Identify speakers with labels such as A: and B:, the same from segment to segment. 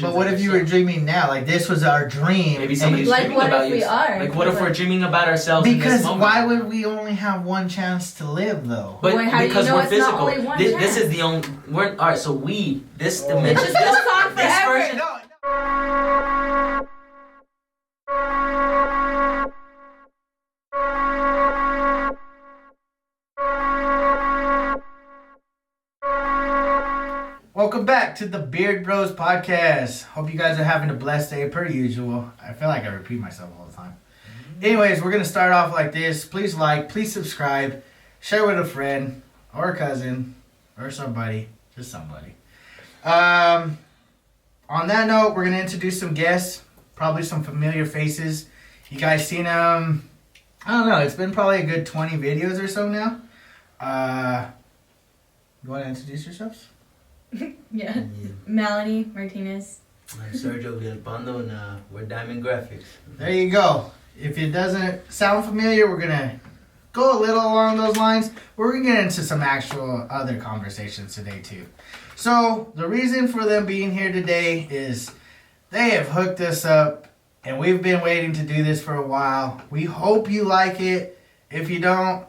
A: But what if you were dreaming now? Like this was our dream.
B: Maybe somebody's dreaming about you. Like what if we're dreaming about ourselves?
A: Because
B: in this moment?
A: why would we only have one chance to live though?
B: But because we're physical.
C: This
B: is the only. Alright. So this dimension.
C: It's just on forever.
A: No. Welcome back to the Beard Bros podcast. Hope you guys are having a blessed day per usual. I feel like I repeat myself all the time. Anyways, we're going to start off like this. Please like, please subscribe, share with a friend or a cousin or somebody. Just somebody. On that note, we're going to introduce some guests. Probably some familiar faces. You guys seen them? I don't know. It's been probably a good 20 videos or so now. You want to introduce yourselves?
C: Yeah. Melanie Martinez.
D: I'm Sergio Villalpando, and we're Diamond Graphics.
A: There you go. If it doesn't sound familiar, we're going to go a little along those lines. We're going to get into some actual other conversations today, too. So, the reason for them being here today is they have hooked us up, and we've been waiting to do this for a while. We hope you like it. If you don't,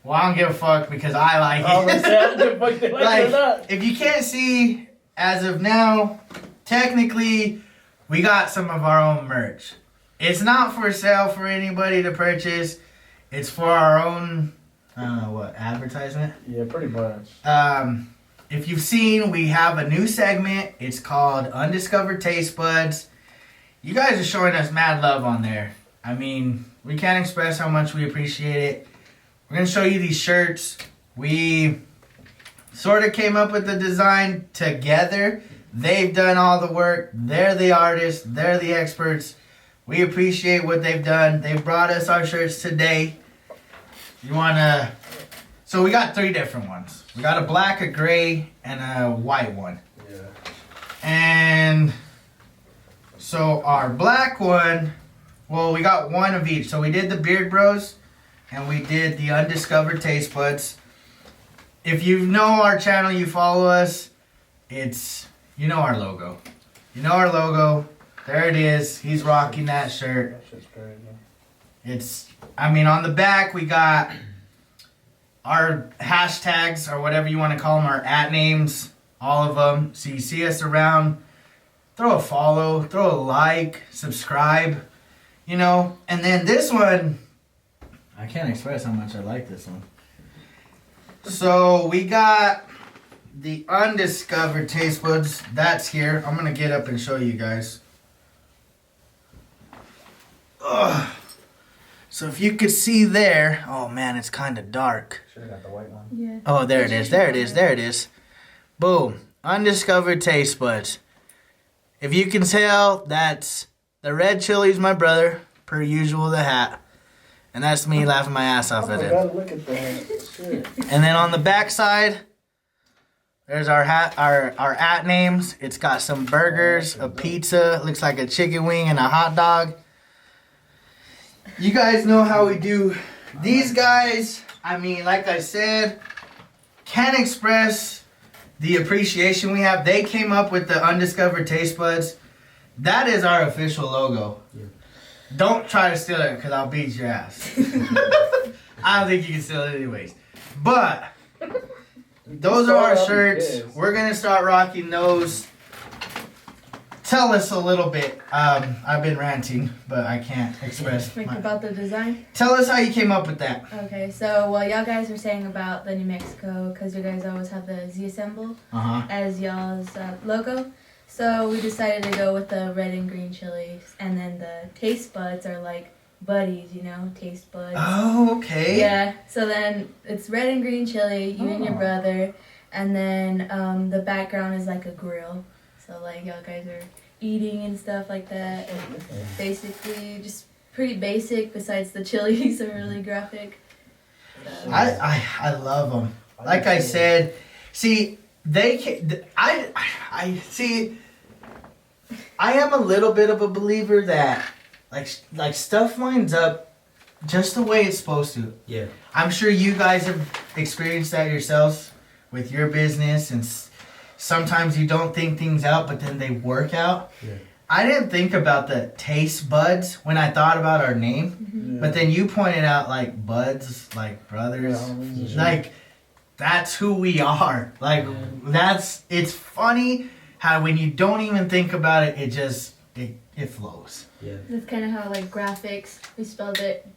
A: well, I don't give a fuck because I like it. Like, if you can't see, as of now, technically, we got some of our own merch. It's not for sale for anybody to purchase. It's for our own, I don't know what, advertisement?
E: Yeah, pretty much.
A: If you've seen, we have a new segment. It's called Undiscovered Taste Buds. You guys are showing us mad love on there. I mean, we can't express how much we appreciate it. We're going to show you these shirts. We sort of came up with the design together. They've done all the work. They're the artists. They're the experts. We appreciate what they've done. They brought us our shirts today. You want to... So we got 3 different ones. We got a black, a gray, and a white one.
E: Yeah.
A: And so our black one... Well, we got one of each. So we did the Beard Bros... And we did the Undiscovered Taste Buds. If you know our channel, you follow us, you know our logo. You know our logo. There it is. He's rocking that shirt.
E: That shit's crazy.
A: On the back, we got our hashtags, or whatever you want to call them, our @ names, all of them. So you see us around, throw a follow, throw a like, subscribe, And then this one... I can't express how much I like this one. So we got the Undiscovered Taste Buds. That's here. I'm going to get up and show you guys. Ugh. So if you could see there. Oh man, it's kind of dark.
E: Should've got the white one.
C: Yeah.
A: Oh, there it is. There it is. There it is. Boom. Undiscovered Taste Buds. If you can tell, that's the red chili's my brother. Per usual, the hat. And that's me laughing my ass off at it.
E: Oh, look at that. Shit.
A: And then on the back side, there's our @ names. It's got some burgers, a pizza, looks like a chicken wing, and a hot dog. You guys know how we do. These guys, like I said, can't express the appreciation we have. They came up with the Undiscovered Taste Buds. That is our official logo. Yeah. Don't try to steal it because I'll beat your ass. I don't think you can steal it anyways. But those are our shirts. We're going to start rocking those. Tell us a little bit. I've been ranting, but I can't express.
C: About the design?
A: Tell us how you came up with that.
C: Okay, so y'all guys were saying about the New Mexico, because you guys always have the Z symbol as y'all's logo. So we decided to go with the red and green chilies, and then the taste buds are like buddies, taste buds.
A: Oh, okay.
C: Yeah, so then it's red and green chili, you and your brother, and then the background is like a grill. So like y'all guys are eating and stuff like that, and basically just pretty basic, besides the chilies are really graphic. So.
A: I love them. Like I said, see, I see... I am a little bit of a believer that like stuff lines up just the way it's supposed to.
D: Yeah.
A: I'm sure you guys have experienced that yourselves with your business and sometimes you don't think things out, but then they work out.
D: Yeah.
A: I didn't think about the taste buds when I thought about our name,
C: Mm-hmm.
A: but then you pointed out like buds, like brothers, like that's who we are. Like it's funny how when you don't even think about it, it flows.
D: Yeah.
C: That's kind of how like graphics, we spelled it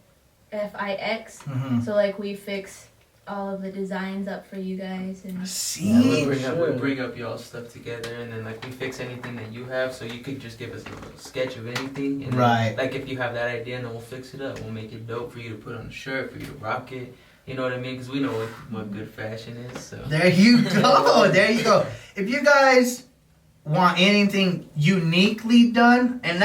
C: Fix.
A: Mm-hmm.
C: So like we fix all of the designs up for you guys and
A: See,
B: We bring up y'all stuff together, and then like we fix anything that you have. So you could just give us a little sketch of anything, and
A: Right.
B: then, like if you have that idea, then we'll fix it up. We'll make it dope for you to put on a shirt, for you to rock it. You know what I mean? Because we know what good fashion is. So
A: there you go. There you go. If you guys want anything uniquely done, and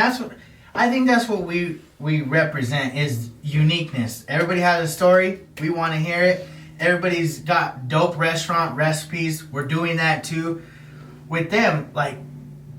A: I think that's what we represent is uniqueness. Everybody has a story. We want to hear it. Everybody's got dope restaurant recipes. We're doing that too. With them, like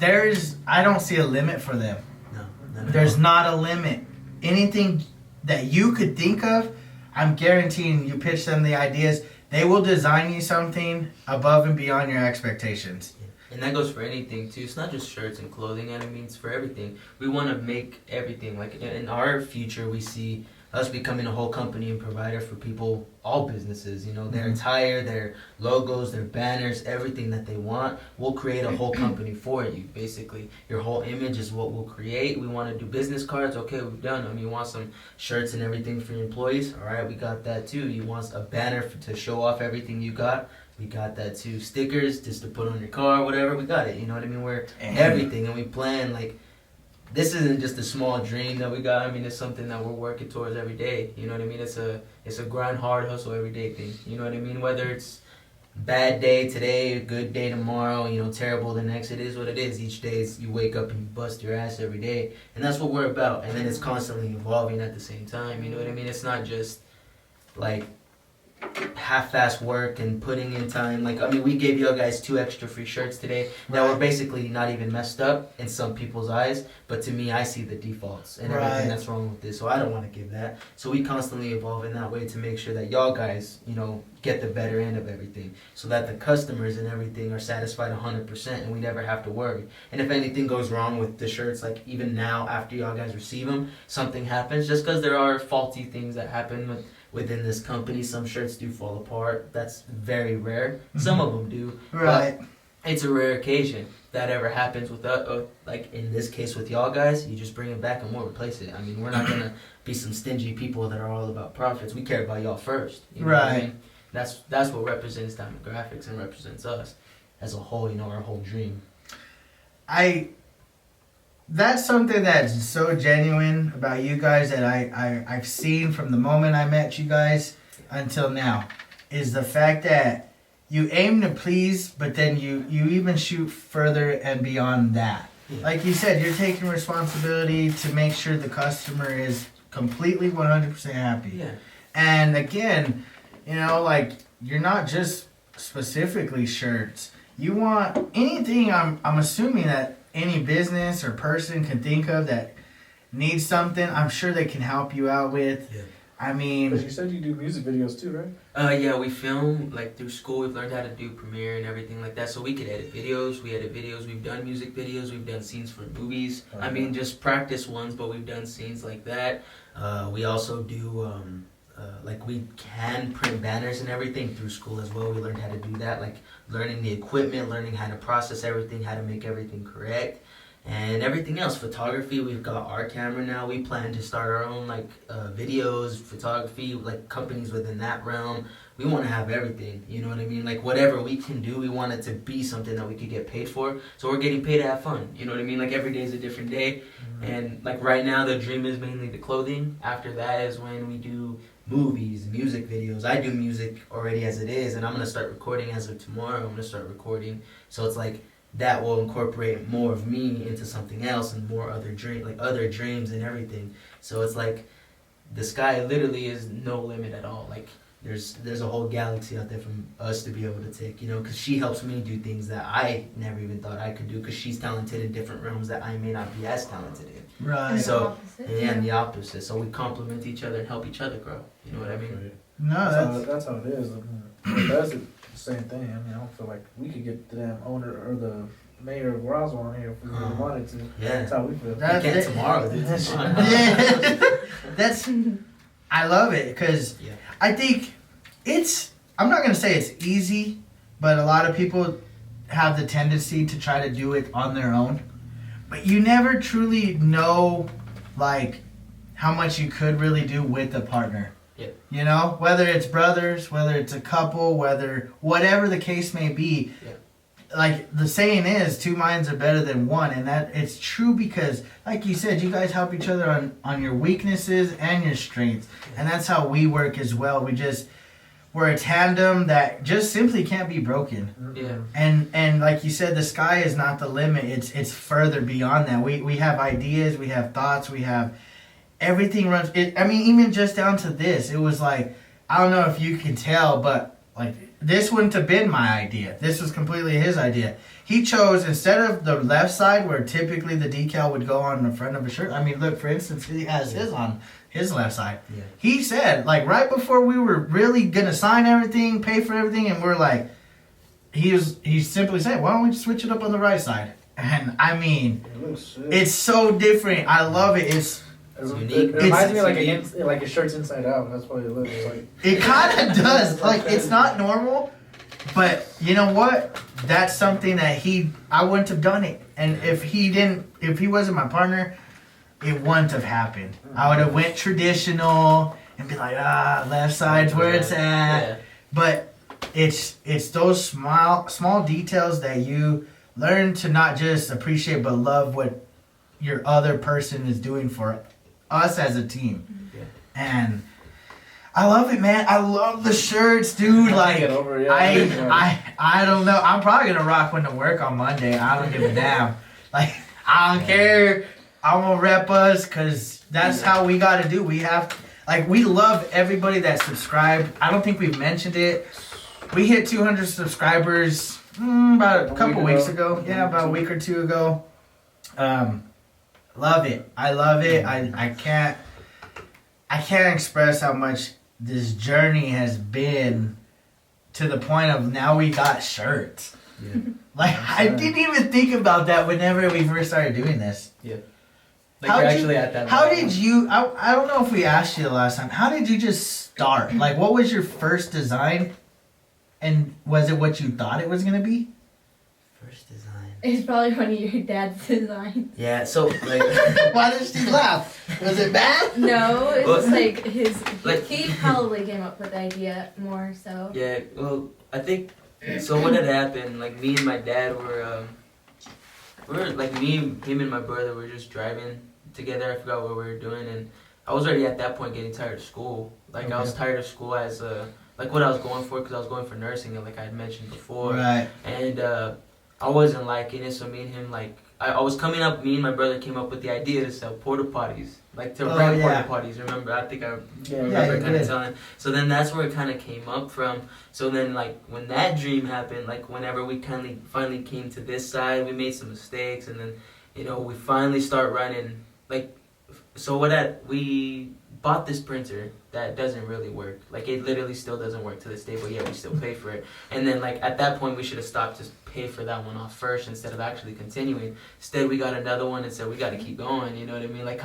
A: I don't see a limit for them.
D: No.
A: There's not a limit. Anything that you could think of, I'm guaranteeing you pitch them the ideas, they will design you something above and beyond your expectations.
B: And that goes for anything too. It's not just shirts and clothing. I mean, it's for everything. We want to make everything. Like in our future, we see us becoming a whole company and provider for people, all businesses. You know, their attire, their logos, their banners, everything that they want. We'll create a whole company for you. Basically, your whole image is what we'll create. We want to do business cards. Okay, we've done them. You want some shirts and everything for your employees? All right, we got that too. You want a banner to show off everything you got? We got that too. Stickers just to put on your car, whatever. We got it. You know what I mean? We're everything, and we plan like this isn't just a small dream that we got. I mean, it's something that we're working towards every day. You know what I mean? It's a grind, hard hustle every day thing. You know what I mean? Whether it's bad day today, good day tomorrow, you know, terrible the next. It is what it is. Each day you wake up and you bust your ass every day, and that's what we're about. And then it's constantly evolving at the same time. You know what I mean? It's not just like half-ass work and putting in time. Like, I mean, we gave you guys 2 extra free shirts today that were basically not even messed up in some people's eyes, but to me, I see the defaults and everything that's wrong with this, so I don't want to give that. So we constantly evolve in that way to make sure that y'all guys, you know, get the better end of everything, so that the customers and everything are satisfied 100% and we never have to worry. And if anything goes wrong with the shirts, like even now after y'all guys receive them, something happens, just because there are faulty things that happen within this company. Some shirts do fall apart. That's very rare. Some of them do.
A: Right.
B: But it's a rare occasion that ever happens with us. Like in this case with y'all guys, you just bring it back and we'll replace it. I mean, we're not going to be some stingy people that are all about profits. We care about y'all first. You know what I mean? That's what represents Diamond Graphics and represents us as a whole, you know, our whole dream.
A: That's something that's so genuine about you guys that I've seen from the moment I met you guys until now, is the fact that you aim to please, but then you even shoot further and beyond that. Like you said, you're taking responsibility to make sure the customer is completely 100% happy.
B: Yeah.
A: And again, you know, like, you're not just specifically shirts. You want anything, I'm assuming that any business or person can think of that needs something, I'm sure they can help you out with.
D: Yeah.
A: I mean,
E: But you said you do music videos too, right?
B: Yeah, we film, like, through school. We've learned how to do Premiere and everything like that, so we could edit videos. We edit videos. We've done music videos. We've done scenes for movies. I mean, just practice ones, but we've done scenes like that.
D: We also do, like, we can print banners and everything through school as well. We learned how to do that, like learning the equipment, learning how to process everything, how to make everything correct, and everything else. Photography, we've got our camera now. We plan to start our own, like, videos, photography, like, companies within that realm. We want to have everything, you know what I mean? Like, whatever we can do, we want it to be something that we could get paid for. So we're getting paid to have fun, you know what I mean? Like, every day is a different day. And, like, right now, the dream is mainly the clothing. After that is when we do movies, music videos. I do music already as it is, and I'm going to start recording as of tomorrow. I'm going to start recording. So it's like, that will incorporate more of me into something else and more other dreams and everything. So it's like, the sky literally is no limit at all. Like, there's a whole galaxy out there from us to be able to take, you know, because she helps me do things that I never even thought I could do, because she's talented in different realms that I may not be as talented in.
A: right.
D: So, and the opposite. So we complement each other and help each other grow. You know what I mean?
A: No,
E: That's how it is. Same thing. I mean, I don't feel like we could get the damn owner or the mayor of Roswell on here if we really wanted to.
D: Yeah.
E: That's how we feel.
D: We can't tomorrow, dude.
A: Yeah, that's. I love it because
D: Yeah.
A: I think it's. I'm not gonna say it's easy, but a lot of people have the tendency to try to do it on their own. But you never truly know, like, how much you could really do with a partner.
D: Yeah.
A: You know, whether it's brothers, whether it's a couple, whatever the case may be.
D: Yeah.
A: Like the saying is, 2 minds are better than one, and that it's true because, like you said, you guys help each other on your weaknesses and your strengths, and that's how we work as well. We're a tandem that just simply can't be broken.
D: Yeah.
A: And like you said, the sky is not the limit. It's further beyond that. We have ideas, we have thoughts, we have everything runs. I mean, even just down to this, it was like, I don't know if you can tell, but like this wouldn't have been my idea. This was completely his idea. He chose, instead of the left side where typically the decal would go on the front of a shirt. I mean, look, for instance, he has his on his left side.
D: Yeah.
A: He said, like, right before we were really gonna sign everything, pay for everything, and we're like, he simply said, why don't we just switch it up on the right side? And I mean,
E: It looks sick.
A: it's so different. I love it.
D: It's unique.
E: It reminds me
A: It's-
E: like a shirt's inside out. That's what it looks like.
A: It kind of does. Like, it's not normal, but you know what? That's something that I wouldn't have done it. And if he wasn't my partner, it wouldn't have happened. I would have went traditional and be like, left side's where it's at.
D: Yeah.
A: But it's those small details that you learn to not just appreciate but love what your other person is doing for us as a team.
D: Yeah.
A: And I love it, man. I love the shirts, dude. Like,
E: Get over it, yeah.
A: I don't know. I'm probably gonna rock one to work on Monday. I don't give a damn. Like, I don't care. I'm gonna rep us because that's how we gotta do. We have, like, we love everybody that subscribed. I don't think we've mentioned it. We hit 200 subscribers about a couple weeks ago. Yeah, about a week or two ago. Love it. I love it. I can't express how much this journey has been to the point of now we got shirts.
D: Yeah.
A: Like, I didn't even think about that whenever we first started doing this.
B: Like
A: How'd
B: you're
A: you-
B: actually at that
A: How
B: level.
A: did you, I don't know if we asked you the last time, how did you just start? Like, what was your first design? And was it what you thought it was going to be?
D: First design.
C: It's probably one of your dad's designs.
D: Yeah. So like.
A: Why did Steve laugh? Was it bad?
C: No, it's
D: Well,
C: like his.
D: like-
C: He probably came up with the idea more so.
D: Yeah, well, I think so. What had happened? Like me and my dad were like him and my brother were just driving together. I forgot what we were doing, and I was already at that point getting tired of school. Like I was tired of school as like what I was going for, because I was going for nursing, like I had mentioned before.
A: Right.
D: And I wasn't liking it, so me and him, like, I was coming up, me and my brother came up with the idea to sell porta potties, like to rent
A: yeah.
D: porta potties. Remember, I think I
E: Yeah,
D: remember
A: you
D: kind of
A: did.
D: telling. So then that's where it kind of came up from. So then, like, when that dream happened, like, whenever we finally came to this side, we made some mistakes, and then, you know, we finally start running. Like, so we bought this printer that doesn't really work. Like, it literally still doesn't work to this day, but yeah, we still pay for it. And then, like, at that point, we should have stopped, just pay for that one off first instead of actually continuing. Instead, we got another one and said, we got to keep going, you know what I mean? Like,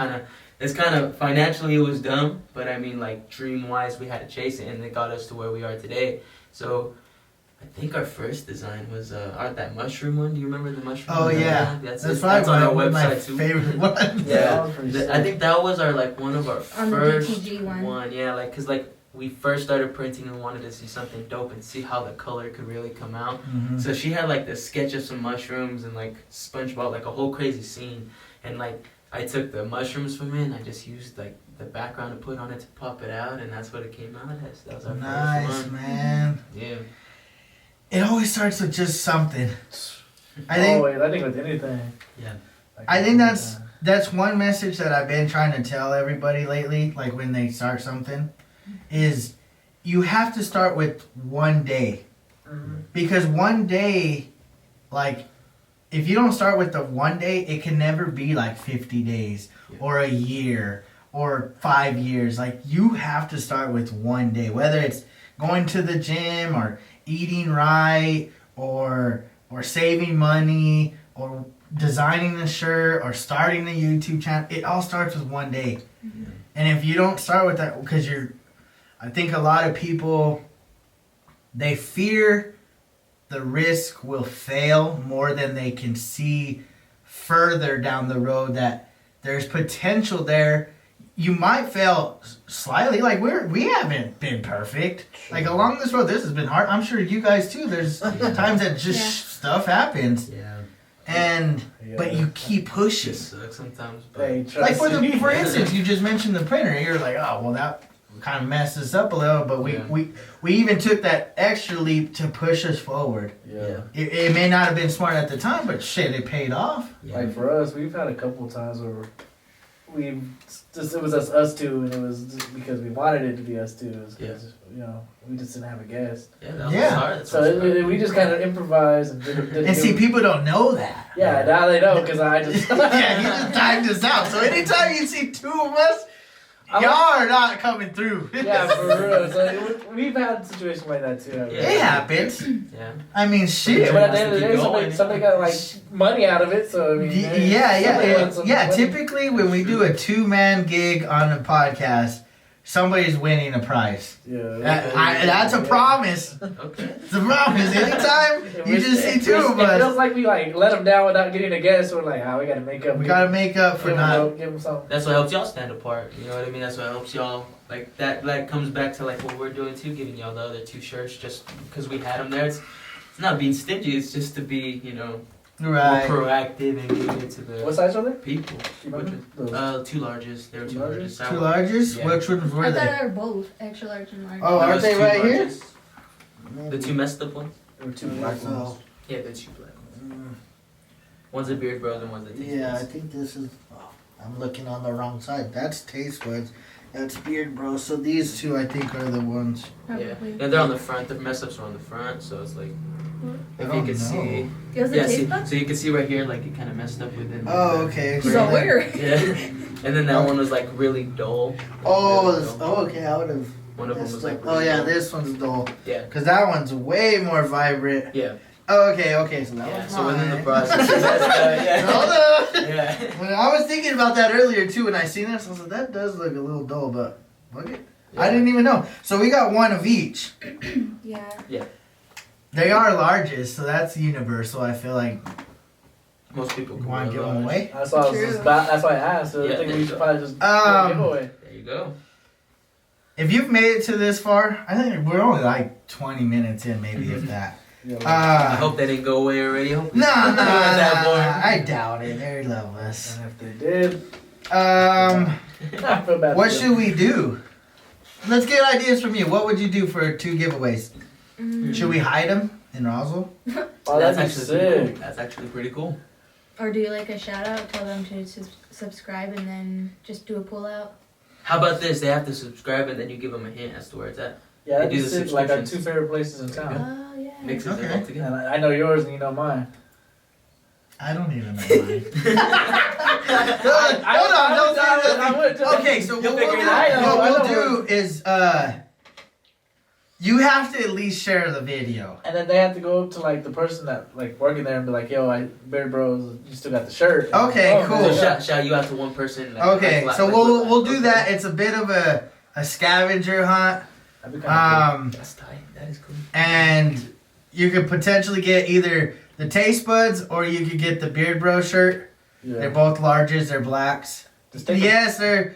D: it's kind of, financially, it was dumb, but I mean, like, dream-wise, we had to chase it, and it got us to where we are today. So, I think our first design was that mushroom one. Do you remember the mushroom?
A: Oh,
D: one?
A: yeah.
D: That's
A: probably
D: on our
A: one of my
D: website, too.
A: favorite ones.
E: that was pretty sick.
D: I think that was one of our
C: On the
D: first
C: DTG one.
D: yeah, like, cause like we first started printing and wanted to see something dope and see how the color could really come out.
A: Mhm.
D: So she had like the sketch of some mushrooms and like SpongeBob, like a whole crazy scene, and like I took the mushrooms from it and I just used like the background to put on it to pop it out, and that's what it came out as. That was our
A: Nice,
D: first one.
A: man.
D: Yeah.
A: It always starts with just something. I think
E: I think with anything.
D: Yeah.
E: Like,
A: I think that's one message that I've been trying to tell everybody lately, like when they start something, is you have to start with one day.
E: Mhm.
A: Because one day, like, if you don't start with the one day, it can never be like 50 days
D: Yeah.
A: or a year or 5 years. Like, you have to start with one day, whether it's going to the gym or eating right or saving money or designing the shirt or starting the YouTube channel, it all starts with one day.
C: Mm-hmm.
A: And if you don't start with that, because I think a lot of people, they fear the risk will fail more than they can see further down the road that there's potential there. You might fail slightly. Like we haven't been perfect. Like along this road, this has been hard. I'm sure you guys too. There's times that just stuff happens.
B: Yeah.
A: And but you keep pushing.
B: It sucks sometimes.
E: Hey,
B: But
E: trust
A: Like
E: me.
A: for instance, you just mentioned the printer. You're like, oh well, that kind of messed us up a little. But we even took that extra leap to push us forward.
E: Yeah.
A: It may not have been smart at the time, but shit, it paid off.
E: Like for us, we've had a couple of times where it was us two, and it was just because we wanted it to be us two. It was 'cause, you know, we just didn't have a guest.
B: Yeah, that was
A: Yeah.
B: hard. That's
E: So we just kind of improvised and did
A: And see, people don't know that.
E: Yeah, now they know because I just.
A: Yeah, you just timed us out. So anytime you see two of us, y'all are not coming through.
E: Yeah, for real. So we've had situations like that too.
A: It happens.
B: Yeah.
A: I mean, shit.
E: But at the end of the day,
B: Keep going.
E: somebody got like money out of it. So I mean, somebody wants some money.
A: Typically, when we do a 2-man gig on a podcast, somebody's winning a prize.
E: Yeah.
A: That's a promise.
B: Okay.
A: It's a promise. Anytime you just see two of
E: It feels
A: us,
E: like we like let them down without getting a guest. We're like, we gotta make up.
A: we gotta make up for not.
E: Give them something.
B: That's what helps y'all stand apart. You know what I mean? That's what helps y'all. Like that. Like comes back to like what we're doing too, giving y'all the other 2 shirts just because we had them there. It's not being stingy. It's just to be
A: Right.
B: more proactive and give it to the
E: What size are they?
B: people.
E: You remember? Those?
B: 2 larges. They were 2
E: Two
B: larges.
A: Two larges?
B: Yeah.
A: Which ones were
C: I
A: they?
C: thought they were both extra large and large.
A: Oh, aren't they right here?
B: The 2 messed up ones.
E: There were two black ones.
B: Yeah, the 2 black ones. One's a Beard Bros and one's a Taste
A: Yeah, I
B: Buds.
A: think this is. Oh, I'm looking on the wrong side. That's Taste Buds. That's Beard Bros. So these two, I think, are the ones.
B: Yeah,
C: Probably.
B: and they're on the front. The mess ups are on the front, so it's like if
A: I
B: you
A: don't
B: can
A: know.
B: see.
C: It was a
B: Yeah,
C: taste
B: see,
C: bud?
B: so you can see right here, like it kind of messed up within.
A: Oh, okay.
C: So
A: then-
C: weird.
B: Yeah, and then that one was like really dull.
A: Oh,
B: Really
A: this,
B: dull.
A: oh, okay. I would have.
B: One of them was like.
A: Oh
B: really
A: yeah,
B: dull.
A: this one's dull.
B: Yeah.
A: Cause that one's way more vibrant.
B: Yeah.
A: Oh, okay. So that
B: Yeah.
A: one's
B: So within the
A: mine.
B: process.
A: Hold
B: yeah.
A: on.
B: Yeah.
A: When I was thinking about that earlier too, when I seen this, I was like, that does look a little dull, but look it. I didn't even know. So we got one of each.
C: Yeah.
A: They are largest, so that's universal. I feel like.
B: Most people
A: You
B: can
A: want to give
B: wear
A: them
B: large.
A: away?
E: That's why I was
C: True.
E: just that's why I asked. So
B: Yeah,
E: I think
B: there
E: we
B: you
E: should
B: go.
E: probably just
A: Um,
E: give away.
B: There you go.
A: If you've made it to this far, I think we're only like 20 minutes in, maybe if that.
E: Yeah,
B: I hope they didn't go away already. Hope
A: No,
B: that boring.
A: I doubt it. They love us.
E: and if they did,
A: Um,
E: I feel bad.
A: what
E: for them.
A: should we do? Let's get ideas from you. What would you do for 2 giveaways?
C: Mm.
A: Should we hide them in Roswell?
E: Oh,
B: That's
E: that'd be
B: actually pretty
E: sick.
B: cool. That's actually pretty cool.
C: Or do like a shout out, tell them to subscribe, and then just do a pull out.
B: How about this? They have to subscribe and then you give them a hint as to where it's at.
E: Yeah, that'd
B: They
E: be
B: do the
E: sick. Like our
B: subscriptions.
E: 2 favorite places in town.
C: Oh yeah.
B: Mixes
A: Okay.
B: it all
E: And
B: together.
E: I know yours and you know mine.
A: I don't even know mine.
E: I
A: Hold on, don't
E: I
A: say
E: would,
A: that. Okay, so
B: You'll
A: what we'll
B: figure
A: do,
B: it out.
E: I
A: what
E: know.
A: we'll do is you have to at least share the video.
E: And then they have to go up to like the person that like working there and be like, "Yo, Beard Bros, you still got the shirt."
A: Okay, cool.
B: So shout you out to one person. Like,
A: Okay,
B: like,
A: so
B: like,
A: we'll do
B: okay.
A: that. It's a bit of a scavenger hunt.
E: That'd be kind
B: That's tight. That is cool.
A: And you could potentially get either the Taste Buds or you could get the Beard Bro shirt.
E: of cool.
A: They're both larges. They're blacks.
E: Just take
A: Yes, they're.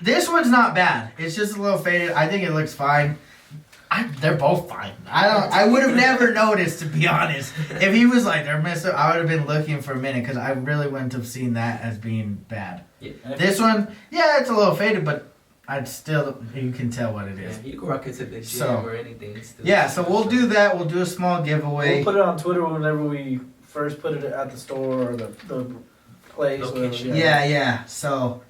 A: This one's not bad. It's just a little faded. I think it looks fine. They're both fine. I would have never noticed, to be honest. If he was like they're messed up, I would have been looking for a minute because I really wouldn't have seen that as being bad.
B: Yeah.
A: This one, yeah, it's a little faded, but I'd still you can tell what it
B: Yeah,
A: is.
B: you can rock it to the gym
A: So,
B: or anything. Still.
A: Yeah, so we'll do that. We'll do a small giveaway.
E: We'll put it on Twitter whenever we first put it at the store or the place.
B: Location.
E: Whatever,
A: Yeah. So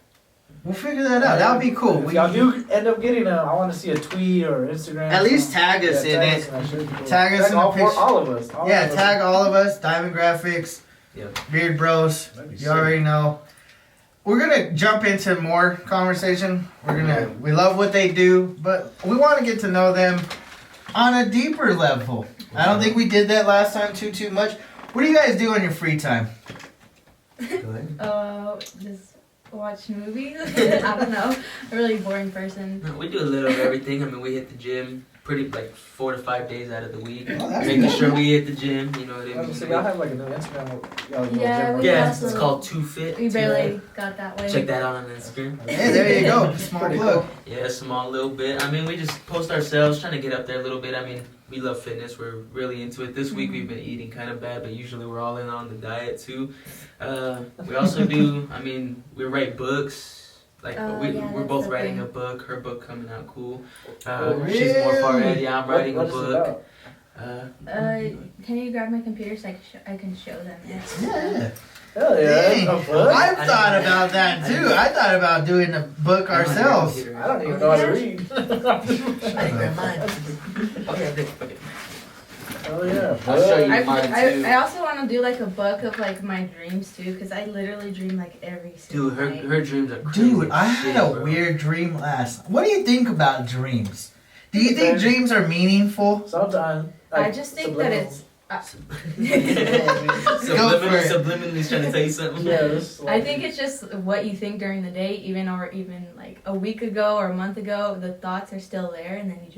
A: we'll figure that out. That would be cool.
E: If y'all do end up getting them, I want to see a tweet or Instagram.
A: At least
E: something.
A: tag us in
E: tag
A: it.
E: in that shit, because-
A: Tag us in the
E: all,
A: picture.
E: all of us. All
A: Yeah,
E: of us.
A: tag all of us. Diamond Graphics,
B: Yep.
A: Beard Bros.
E: That'd be
A: You
E: sick.
A: already know. We're gonna jump into more conversation. We love what they do, but we want to get to know them on a deeper level. I don't think we did that last time too much. What do you guys do on your free time?
B: Go ahead.
C: Just watch movies. I don't know. I'm a really boring person.
B: No, we do a little of everything. I mean, we hit the gym pretty like 4 to 5 days out of the week,
A: Oh, that's
B: making
A: good.
B: sure we hit the gym. You know what I mean?
E: So y'all have like a new Instagram. Y'all go
C: Yeah,
E: gym, right?
C: we
B: Yeah,
C: also-
B: it's called 2Fit.
C: We barely got that way.
B: Check that out on Instagram.
A: Hey, there you go. Small
E: Pretty
A: plug.
B: Yeah, a small little bit. I mean, we just post ourselves, trying to get up there a little bit. I mean, we love fitness. We're really into it. This week we've been eating kind of bad, but usually we're all in on the diet too. We also do. I mean, we write books. Like
C: Oh,
B: we're
C: yeah,
B: both
C: that's the
B: writing
C: thing.
B: a book. Her book coming out cool.
A: Oh,
B: She's more far ahead.
A: really?
B: Yeah, I'm writing
E: What
B: a
E: is it
B: book.
E: about?
C: Can you grab my computer so I can show them? Yeah.
A: Yeah.
E: Hell yeah,
A: Dang.
E: that's a book.
A: I've thought about that too. I thought about doing a book ourselves.
E: I don't even know how to read.
B: I grab mine. Okay.
E: Oh yeah.
B: I'll show you.
C: I,
B: Mine too.
C: I also want to do like a book of like my dreams too, because I literally dream like every single
B: Dude,
C: night.
B: her dreams are crazy.
A: Dude, I had
B: shit,
A: a
B: bro.
A: weird dream last. What do you think about dreams? Do you think dreams are meaningful?
E: Sometimes.
C: I just think that it's.
A: Go for it.
B: Subliminally trying to tell you something.
E: Yeah, this
C: I think it's just what you think during the day, even like a week ago or a month ago. The thoughts are still there, and then it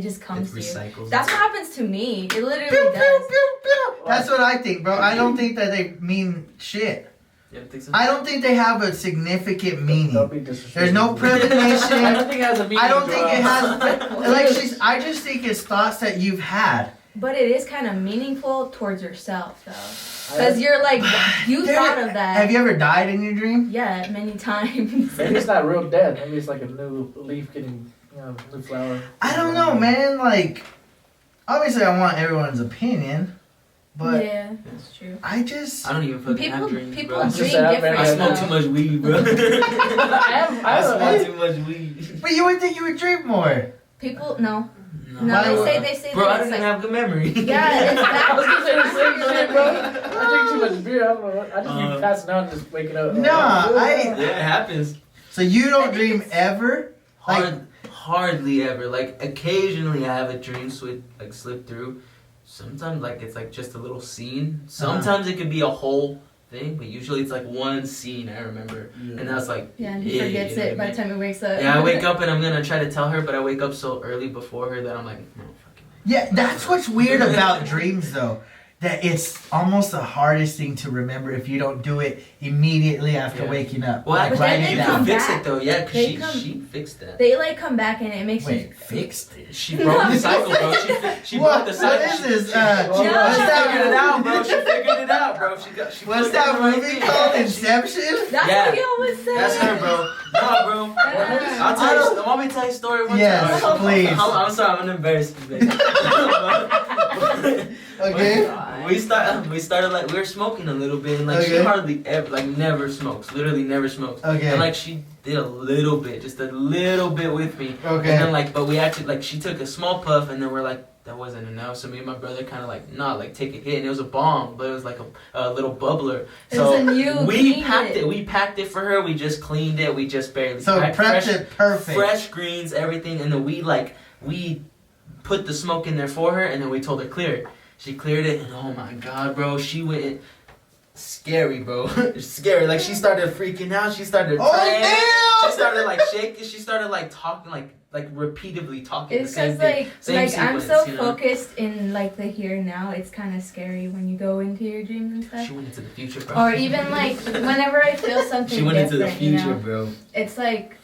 C: just comes to you.
B: recycles.
C: That's what happens to me. It literally
A: Pew, pew,
C: does.
A: pew, pew. That's what I think, bro. I don't think that they mean shit.
B: You don't think so?
A: I don't think they have a significant
E: Don't
A: meaning.
E: be disrespectful.
A: There's no premonition.
E: Everything has a meaning.
A: I don't think it
E: Joel.
A: has. I just think it's thoughts that you've had.
C: But it is kind of meaningful towards yourself, though, because you're like you thought of that.
A: Have you ever died in your dream?
C: Yeah, many times.
E: Maybe it's not real dead. Maybe it's like a new leaf getting, new flower.
A: I don't know, man. Like, obviously, I want everyone's opinion, but
C: yeah, that's true.
A: I just.
B: I don't even fucking have dreams,
C: People
B: bro.
C: dream
E: Just say,
C: different.
B: I smoke
C: though.
B: too much weed, bro. I smoke too much weed.
A: But you would think you would dream more.
C: People no.
B: No,
C: No,
A: Why
C: they say
B: Bro, I
C: that
B: don't
C: it's
B: even
C: like,
B: have good memory.
C: yeah, it's
E: I was gonna say the same
C: bad.
E: shit, bro. I drink too much beer. I don't know. I just be passing out and just waking up.
A: Nah,
B: Yeah, it happens.
A: So you
C: I
A: don't
C: think
A: dream
C: it's-
A: ever?
B: Hardly ever. Like occasionally, I have a dream slip through. Sometimes, like it's like just a little scene. Sometimes it could be a whole thing, but usually it's like one scene I remember, and that's like
C: Yeah, and he forgets
B: you know
C: it
B: what I
C: by the time he wakes up.
B: Yeah, I wake up and I'm gonna try to tell her, but I wake up so early before her that I'm like, no, fucking.
A: Yeah, that's what's weird about dreams, though. That it's almost the hardest thing to remember if you don't do it immediately after
B: Yeah.
A: waking up.
B: Well,
A: Like,
C: But
A: write
C: then
A: it
C: they
B: you
A: down.
B: can
C: come
B: fix
C: back.
B: it though, yeah, because
C: They
B: she
C: come-
B: fixed that.
C: They like come back and it makes
A: Wait,
C: you.
A: fixed it?
B: She broke the cycle, bro. She broke the cycle.
A: What is this?
B: She
C: No.
B: figured it out, bro. She figured it out, bro. She
A: What's
B: put
A: that
B: it right
A: movie
B: there.
A: called? Inception?
C: That's
B: Yeah.
C: what he always says.
B: That's her, bro. No, bro. I'll tell you. Want me to tell you a story one
A: Yes,
B: time?
A: please.
B: I'm sorry. I'm gonna embarrass you.
A: Okay.
B: We started like we were smoking a little bit, and like she
A: Okay.
B: hardly ever, like never smokes, literally never smokes.
A: Okay.
B: And like she did a little bit, just a little bit with me.
A: Okay.
B: And then like, but we actually like she took a small puff, and then we're like, that wasn't enough. So me and my brother kind of like take a hit, and it was a bomb, but it was like a little bubbler.
C: It
B: So
C: was a new
B: we
C: cleaned
B: packed
C: it.
B: it. We packed it for her. We just cleaned it. We just barely.
A: So
B: packed
A: prepped it perfect.
B: fresh greens, everything, and then we put the smoke in there for her, and then we told her clear it. She cleared it, and oh my god, bro, she went scary, bro, scary. Like she started freaking out. She started
A: Oh,
B: praying.
A: damn!
B: She started like shaking. She started like talking, like repeatedly talking.
C: It's
B: the same
C: because
B: thing. Same
C: like I'm so
B: sequence, you know?
C: focused in like the here and now. It's kind of scary when you go into your dreams and stuff.
B: She went into the future, bro.
C: Or even like whenever I feel something
B: she went into
C: different,
B: the future,
C: you know,
B: bro.
C: it's like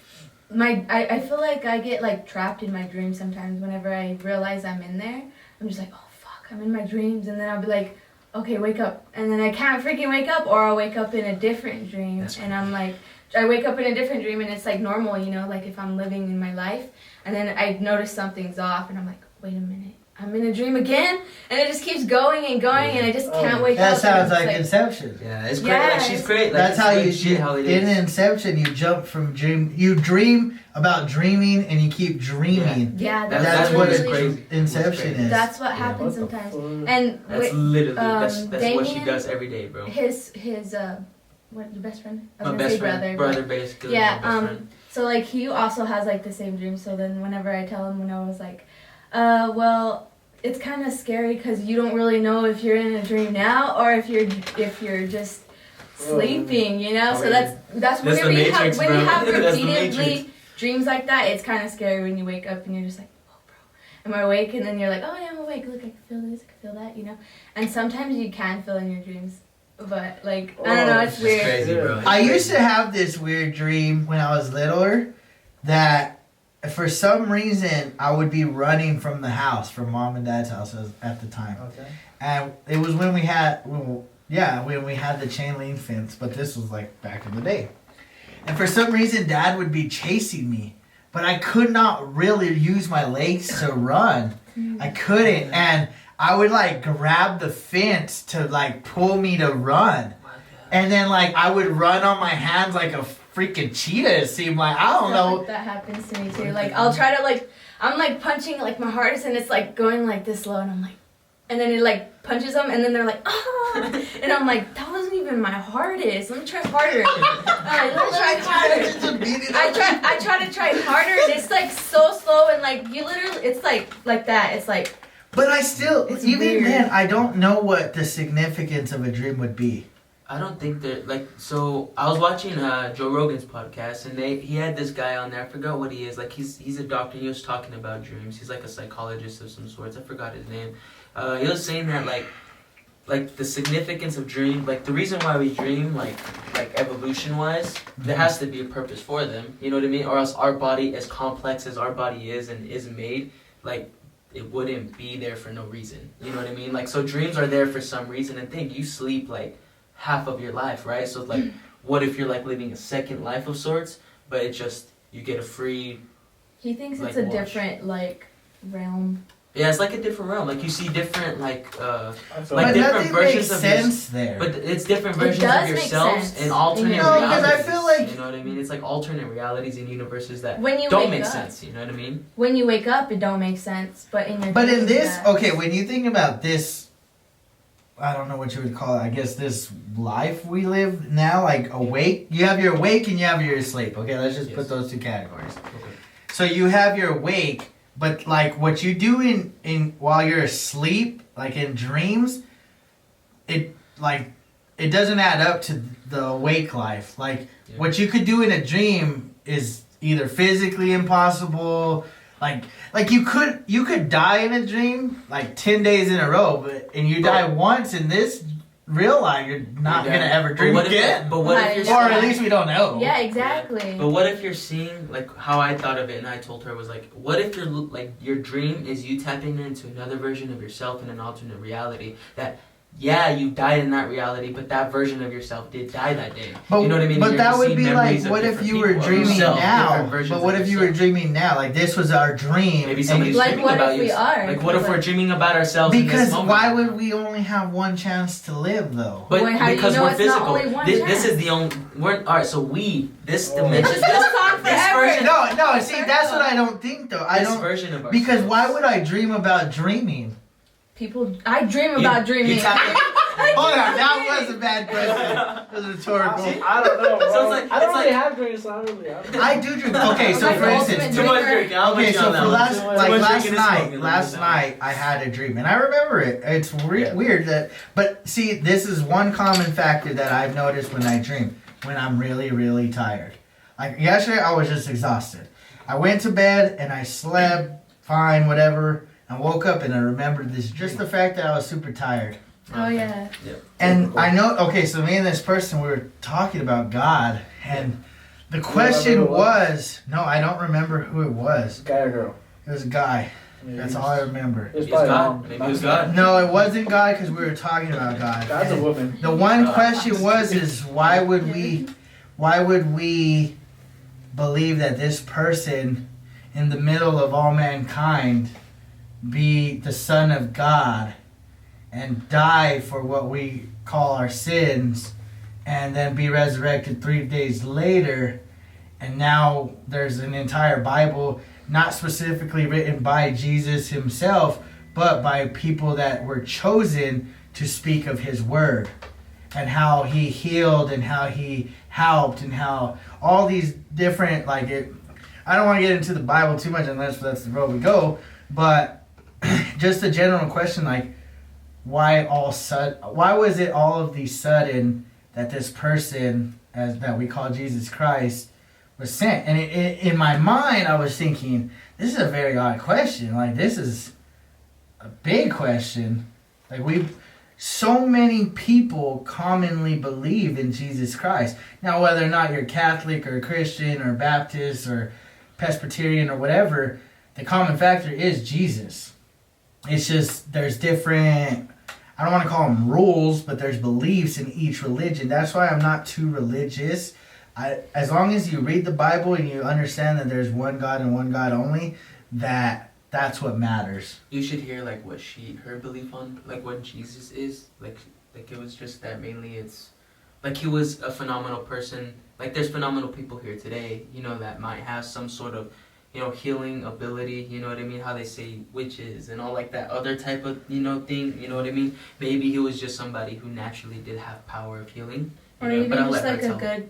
C: I feel like I get like trapped in my dreams sometimes. Whenever I realize I'm in there, I'm just like, oh fuck, I'm in my dreams, and then I'll be like, okay, wake up, and then I can't freaking wake up, or I'll wake up in a different dream,
B: That's
C: and I'm like, I wake up in a different dream, and it's like normal, you know, like if I'm living in my life, and then I notice something's off, and I'm like, wait a minute, I'm in a dream again, and it just keeps going and going, and I just can't wake
A: That
C: up.
A: sounds
C: and it's
A: like Inception.
B: Yeah, it's great.
C: Yeah,
B: Like she's great. Like,
A: That's
B: it's
A: how you
B: legit how it
A: in
B: is.
A: Inception you jump from dream. You dream about dreaming and you keep dreaming.
C: yeah,
A: That's
B: That's
A: what
B: what's
C: really-
B: crazy.
A: Inception
B: What's
A: is.
C: That's what
B: Yeah.
C: happens
E: What the
C: sometimes.
E: fuck?
C: And
B: That's
C: wait,
B: literally that's what she
C: Damien-
B: does every day, bro.
C: his what your best friend? I was
B: My
C: gonna say
B: best friend, brother, basically.
C: Yeah,
B: my best friend.
C: So like he also has like the same dream. So then whenever I tell him when I was like, well, it's kind of scary because you don't really know if you're in a dream now or if you're just sleeping, you know. So that's whenever
B: the
C: you have
B: Matrix,
C: when you
B: bro.
C: have
B: That's the
C: repeatedly
B: Matrix.
C: dreams like that. It's kind of scary when you wake up and you're just like, oh, bro, am I awake? And then you're like, oh yeah, I'm awake. Look, I can feel this, I can feel that, you know. And sometimes you can feel in your dreams, but like I don't know, it's
B: It's
C: weird.
B: crazy, bro. It's
A: I
B: crazy.
A: used to have this weird dream when I was littler that for some reason I would be running from the house, from mom and dad's house at the time.
E: Okay.
A: And it was when we had, when we had the chain link fence, but this was like back in the day. And for some reason, Dad would be chasing me, but I could not really use my legs to run. I couldn't, and I would like grab the fence to like pull me to run, and then like I would run on my hands like a freaking cheetah. It seemed like I don't
C: Stuff
A: know.
C: like that happens to me too. Like I'll try to like I'm like punching like my hardest and it's like going like this slow and I'm like, and then it like punches them and then they're like ah, and I'm like that wasn't even my hardest. Let me try harder. Let me try harder. I try to try harder and it's like so slow and like you literally it's like that. It's like.
A: But I still,
C: It's
A: even
C: weird.
A: then, I don't know what the significance of a dream would be.
B: I don't think that like so. I was watching Joe Rogan's podcast and he had this guy on there. I forgot what he is. Like he's a doctor. He was talking about dreams. He's like a psychologist of some sorts. I forgot his name. He was saying that like the significance of dream, like the reason why we dream, like evolution wise, there has to be a purpose for them. You know what I mean? Or else our body, as complex as our body is and is made, like. It wouldn't be there for no reason. You know what I mean? Like, so dreams are there for some reason. And think, you sleep, like, half of your life, right? So, like, what if you're, like, living a second life of sorts, but it just, you get a free...
C: He thinks
B: Like
C: it's a
B: watch.
C: different, like, realm.
B: Yeah, it's like a different realm. Like, you see different, like
E: I feel
B: Like
A: but
B: different
A: nothing
B: versions
A: makes
B: of
A: sense there.
B: but it's different
C: It
B: versions
C: does
B: of
C: make
B: yourselves
C: sense.
B: and alternate
C: No,
B: realities.
A: 'cause I feel like-
B: You know what I mean? It's like alternate realities and universes that
C: When you
B: don't
C: wake
B: make
C: up.
B: sense. You know what I mean?
C: When you wake up, it don't make sense. But in your
A: But in
C: dreams,
A: this,
C: yeah.
A: okay, when you think about this, I don't know what you would call it. I guess this life we live now, like awake. You have your awake and you have your asleep. Okay, let's just
B: Yes.
A: put those two categories.
B: Okay.
A: So you have your awake, but like what you do in while you're asleep, like in dreams, it doesn't add up to the awake life. Like
B: Yeah.
A: what you could do in a dream is either physically impossible. Like you could die in a dream like 10 days in a row, and you die once in this real life, you're not
B: Yeah.
A: gonna ever dream
B: But what
A: again.
B: if
C: Right.
B: you're
A: Or at least we don't know.
C: Yeah, exactly.
B: But what if you're seeing, like, how I thought of it and I told her was, like, what if your dream is you tapping into another version of yourself in an alternate reality that, yeah, you died in that reality, but that version of yourself did die that day.
A: But,
B: you know what I mean?
A: But
B: You're
A: that
B: just
A: would
B: seeing
A: be like,
B: memories of
A: what if
B: different
A: you were
B: people, of
A: dreaming
B: yourself,
A: now?
B: different versions
A: But
B: of
A: what if you were
B: yourself.
A: dreaming now? Like this was our dream.
B: Maybe
A: and
B: somebody's
A: you-
C: Like,
B: dreaming
C: what
B: about
C: if
B: you.
C: we are?
B: Like, what if
C: Like-
B: we're dreaming about ourselves in this
A: because
B: moment?
A: why would we only have one chance to live though?
B: But
C: Well, how do you
B: because
C: know
B: we're
C: it's not
B: physical.
C: only one
B: This
C: chance?
B: is the only. We're alright. So this
E: Oh.
B: dimension,
C: It just goes on
B: this
C: forever.
B: version,
A: No, see, that's what I don't think though. I
B: this
A: don't
B: version of ourselves.
A: because why would I dream about dreaming?
C: People, I dream about dreaming.
B: You tap
A: Hold on, that was a bad question. That was rhetorical.
E: I don't know, bro.
B: So it's like-
E: I don't
B: it's
E: really
B: like-
E: have dreams, so I don't really.
A: I do dream. Okay, so
C: Like
A: for
C: the
A: instance,
C: ultimate
B: Too much drinking. I'll
A: okay,
B: put you
A: so
B: on that
A: for
B: one.
A: last
E: Too
A: like
B: much
A: last
B: drinking is smoking,
A: night,
B: let me know.
A: I had a dream, and I remember it. It's weird that, but see, this is one common factor that I've noticed when I dream. When I'm really, really tired. Like yesterday, I was just exhausted. I went to bed and I slept fine, whatever. I woke up and I remembered this. Just the fact that I was super tired.
C: Oh yeah.
A: And I know, okay, so me and this person, we were talking about God, and the question
E: remember who it
A: was, no, I don't remember who it was.
E: Guy or girl?
A: It was a guy.
E: Yeah,
A: That's
E: he's-
A: all I remember.
E: It's
B: It's
E: probably
B: God.
E: mom.
B: Maybe it was God.
A: No, it wasn't God because we were talking about God.
E: God's a
A: And
E: woman.
A: the one question is why would we believe that this person in the middle of all mankind be the Son of God and die for what we call our sins and then be resurrected 3 days later, and now there's an entire Bible not specifically written by Jesus himself but by people that were chosen to speak of his word and how he healed and how he helped and how all these different, I don't want to get into the Bible too much unless that's the road we go, but just a general question, like, why was it all of the sudden that this person that we call Jesus Christ was sent? And in my mind, I was thinking, this is a very odd question. Like, this is a big question. Like, so many people commonly believe in Jesus Christ. Now, whether or not you're Catholic or Christian or Baptist or Presbyterian or whatever, the common factor is Jesus. It's just there's different, I don't want to call them rules, but there's beliefs in each religion. That's why I'm not too religious. As long as you read the Bible and you understand that there's one God and one God only, that's what matters.
B: You should hear like what her belief on like what Jesus is. Like it was just that mainly it's like he was a phenomenal person. Like there's phenomenal people here today, you know, that might have some sort of, you know, healing ability, you know what I mean? How they say witches and all like that other type of, you know, thing, you know what I mean? Maybe he was just somebody who naturally did have power of healing.
C: Or even just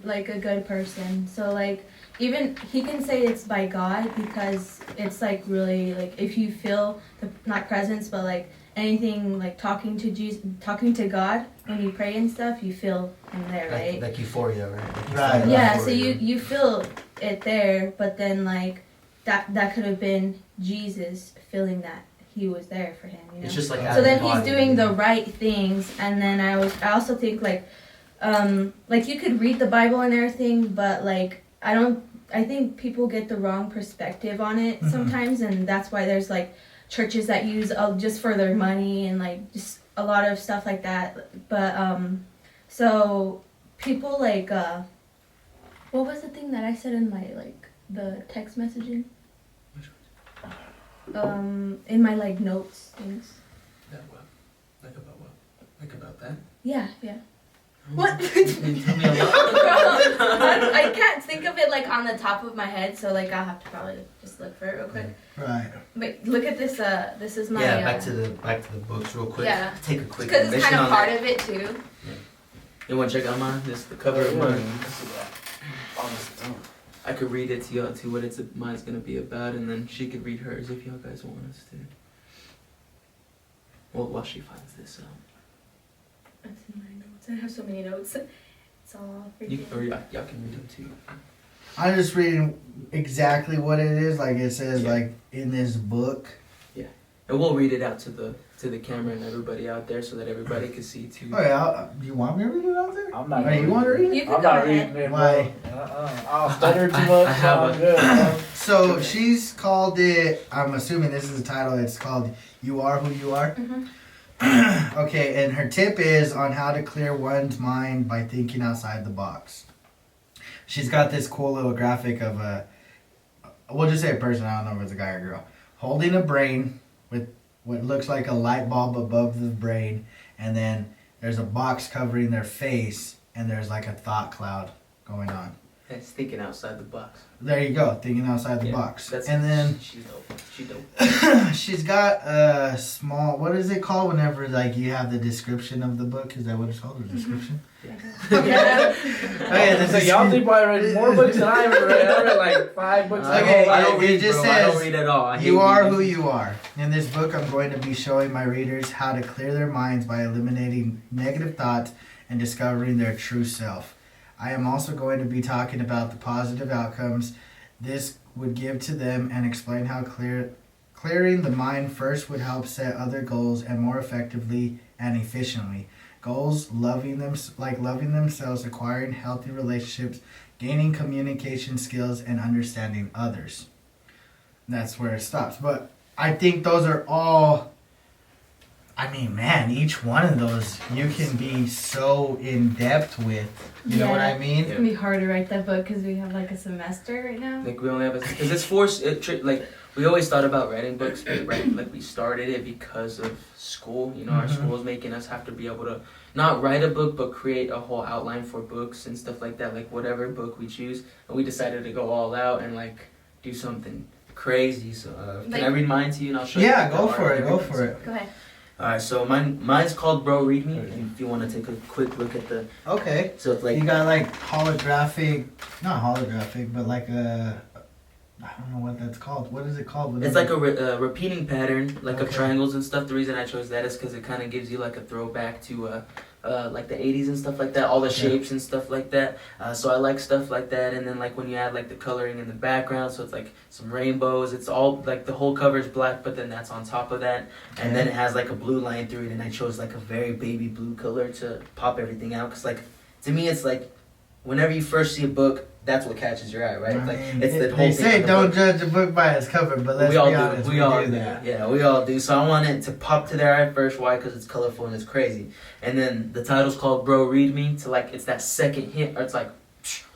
C: like a good person. So like even he can say it's by God because it's like really like if you feel the not presence but like anything like talking to Jesus, talking to God when you pray and stuff, you feel him there, right?
D: Like euphoria, right?
A: Right.
C: Yeah, so you feel it there, but then like that could have been Jesus feeling that he was there for him, you know.
D: It's just like
C: so then he's doing the right things, and then I also think like you could read the Bible and everything, but like I think people get the wrong perspective on it sometimes, and that's why there's like churches that use just for their money and like just a lot of stuff like that. But so people like what was the thing that I said in my like the text messaging? In my like notes things.
B: That what? Like about what? Like about that?
C: Yeah. What?
B: Can you tell me a lot?
C: I can't think of it like on the top of my head, so like I'll have to probably just look for it real quick.
A: Right.
C: But look at this. This is my.
D: back to the books real quick.
C: Yeah.
D: Take a quick.
C: Because it's kind of part
D: that.
C: of it too.
B: You want to check out mine? This is the cover of mine.
E: Honestly,
B: I could read it to y'all too, what mine's gonna be about, and then she could read hers if y'all guys want us to. Well, while she finds this out.
C: That's in my notes. I have so many notes. It's all freaking.
B: Or y'all can read them too.
A: I'm just reading exactly what it is. Like it says,
B: Yeah.
A: like in this book.
B: And we'll read it out to the camera and everybody out there so that everybody can see too.
A: Oh yeah, you want me to read it out there?
E: I'm not.
A: Hey, you want to read it?
C: You can
E: I'm
C: go
E: not
C: ahead.
E: reading it.
A: Why?
E: I'll stutter too much.
B: I have
E: I'm good.
A: So she's called it. I'm assuming this is the title. It's called "You Are Who You Are."
C: Mm-hmm.
A: Okay, and her tip is on how to clear one's mind by thinking outside the box. She's got this cool little graphic of we'll just say a person, I don't know if it's a guy or girl, holding a brain with what looks like a light bulb above the brain, and then there's a box covering their face, and there's like a thought cloud going on.
B: That's thinking outside the box.
A: There you go, thinking outside the box. And then
B: she's dope. She dope.
A: she's got a small, what is it called whenever like you have the description of the book? Is that what it's called, the description?
C: Yeah.
A: Okay, this
E: So
A: is
E: y'all think I read more books than I ever read. I read like 5 books.
A: Okay,
B: I don't
A: it
B: read,
A: just
B: bro. I don't
A: says,
B: read at all. I hate
A: You are
B: reading.
A: who you are. In this book, I'm going to be showing my readers how to clear their minds by eliminating negative thoughts and discovering their true self. I am also going to be talking about the positive outcomes this would give to them and explain how clearing the mind first would help set other goals and more effectively and efficiently. Goals, loving themselves, acquiring healthy relationships, gaining communication skills, and understanding others. And that's where it stops. But I think those are all, I mean, man, each one of those you can be so in depth with. You know what I mean?
C: It's gonna be hard to write that book because we have like a semester right now.
B: Like we only have because it's forced. Like we always thought about writing books, but like we started it because of school. You know, our school's making us have to be able to not write a book, but create a whole outline for books and stuff like that. Like whatever book we choose, and we decided to go all out and like do something crazy. So can I read mine to you and I'll show you?
A: Yeah, go for it. Go for it.
C: Go ahead.
B: Alright, so mine's called Bro Read Me. If you want to take a quick look at the.
A: Okay.
B: So it's like.
A: You got like holographic, not holographic, but like I don't know what that's called. What is it called?
D: It's like a repeating pattern, like of
A: Okay.
D: triangles and stuff. The reason I chose that is because it kind of gives you like a throwback to like the 80s and stuff like that, all the shapes and stuff like that. So I like stuff like that. And then like when you add like the coloring in the background, so it's like some rainbows. It's all like the whole cover is black, but then that's on top of that. And then it has like a blue line through it. And I chose like a very baby blue color to pop everything out. Because like to me, it's like whenever you first see a book, that's what catches your eye, right?
A: I
D: Like
A: mean,
D: it's the whole
A: they
D: thing.
A: say
D: of the
A: don't
D: book.
A: judge a book by its cover, but let's
D: We all
A: be
D: do.
A: honest,
D: We all
A: do
D: do.
A: that.
D: Yeah, we all do. So I want it to pop to their eye first. Why? Because it's colorful and it's crazy. And then the title's called "Bro, Read Me." To like, it's that second hint, or it's like,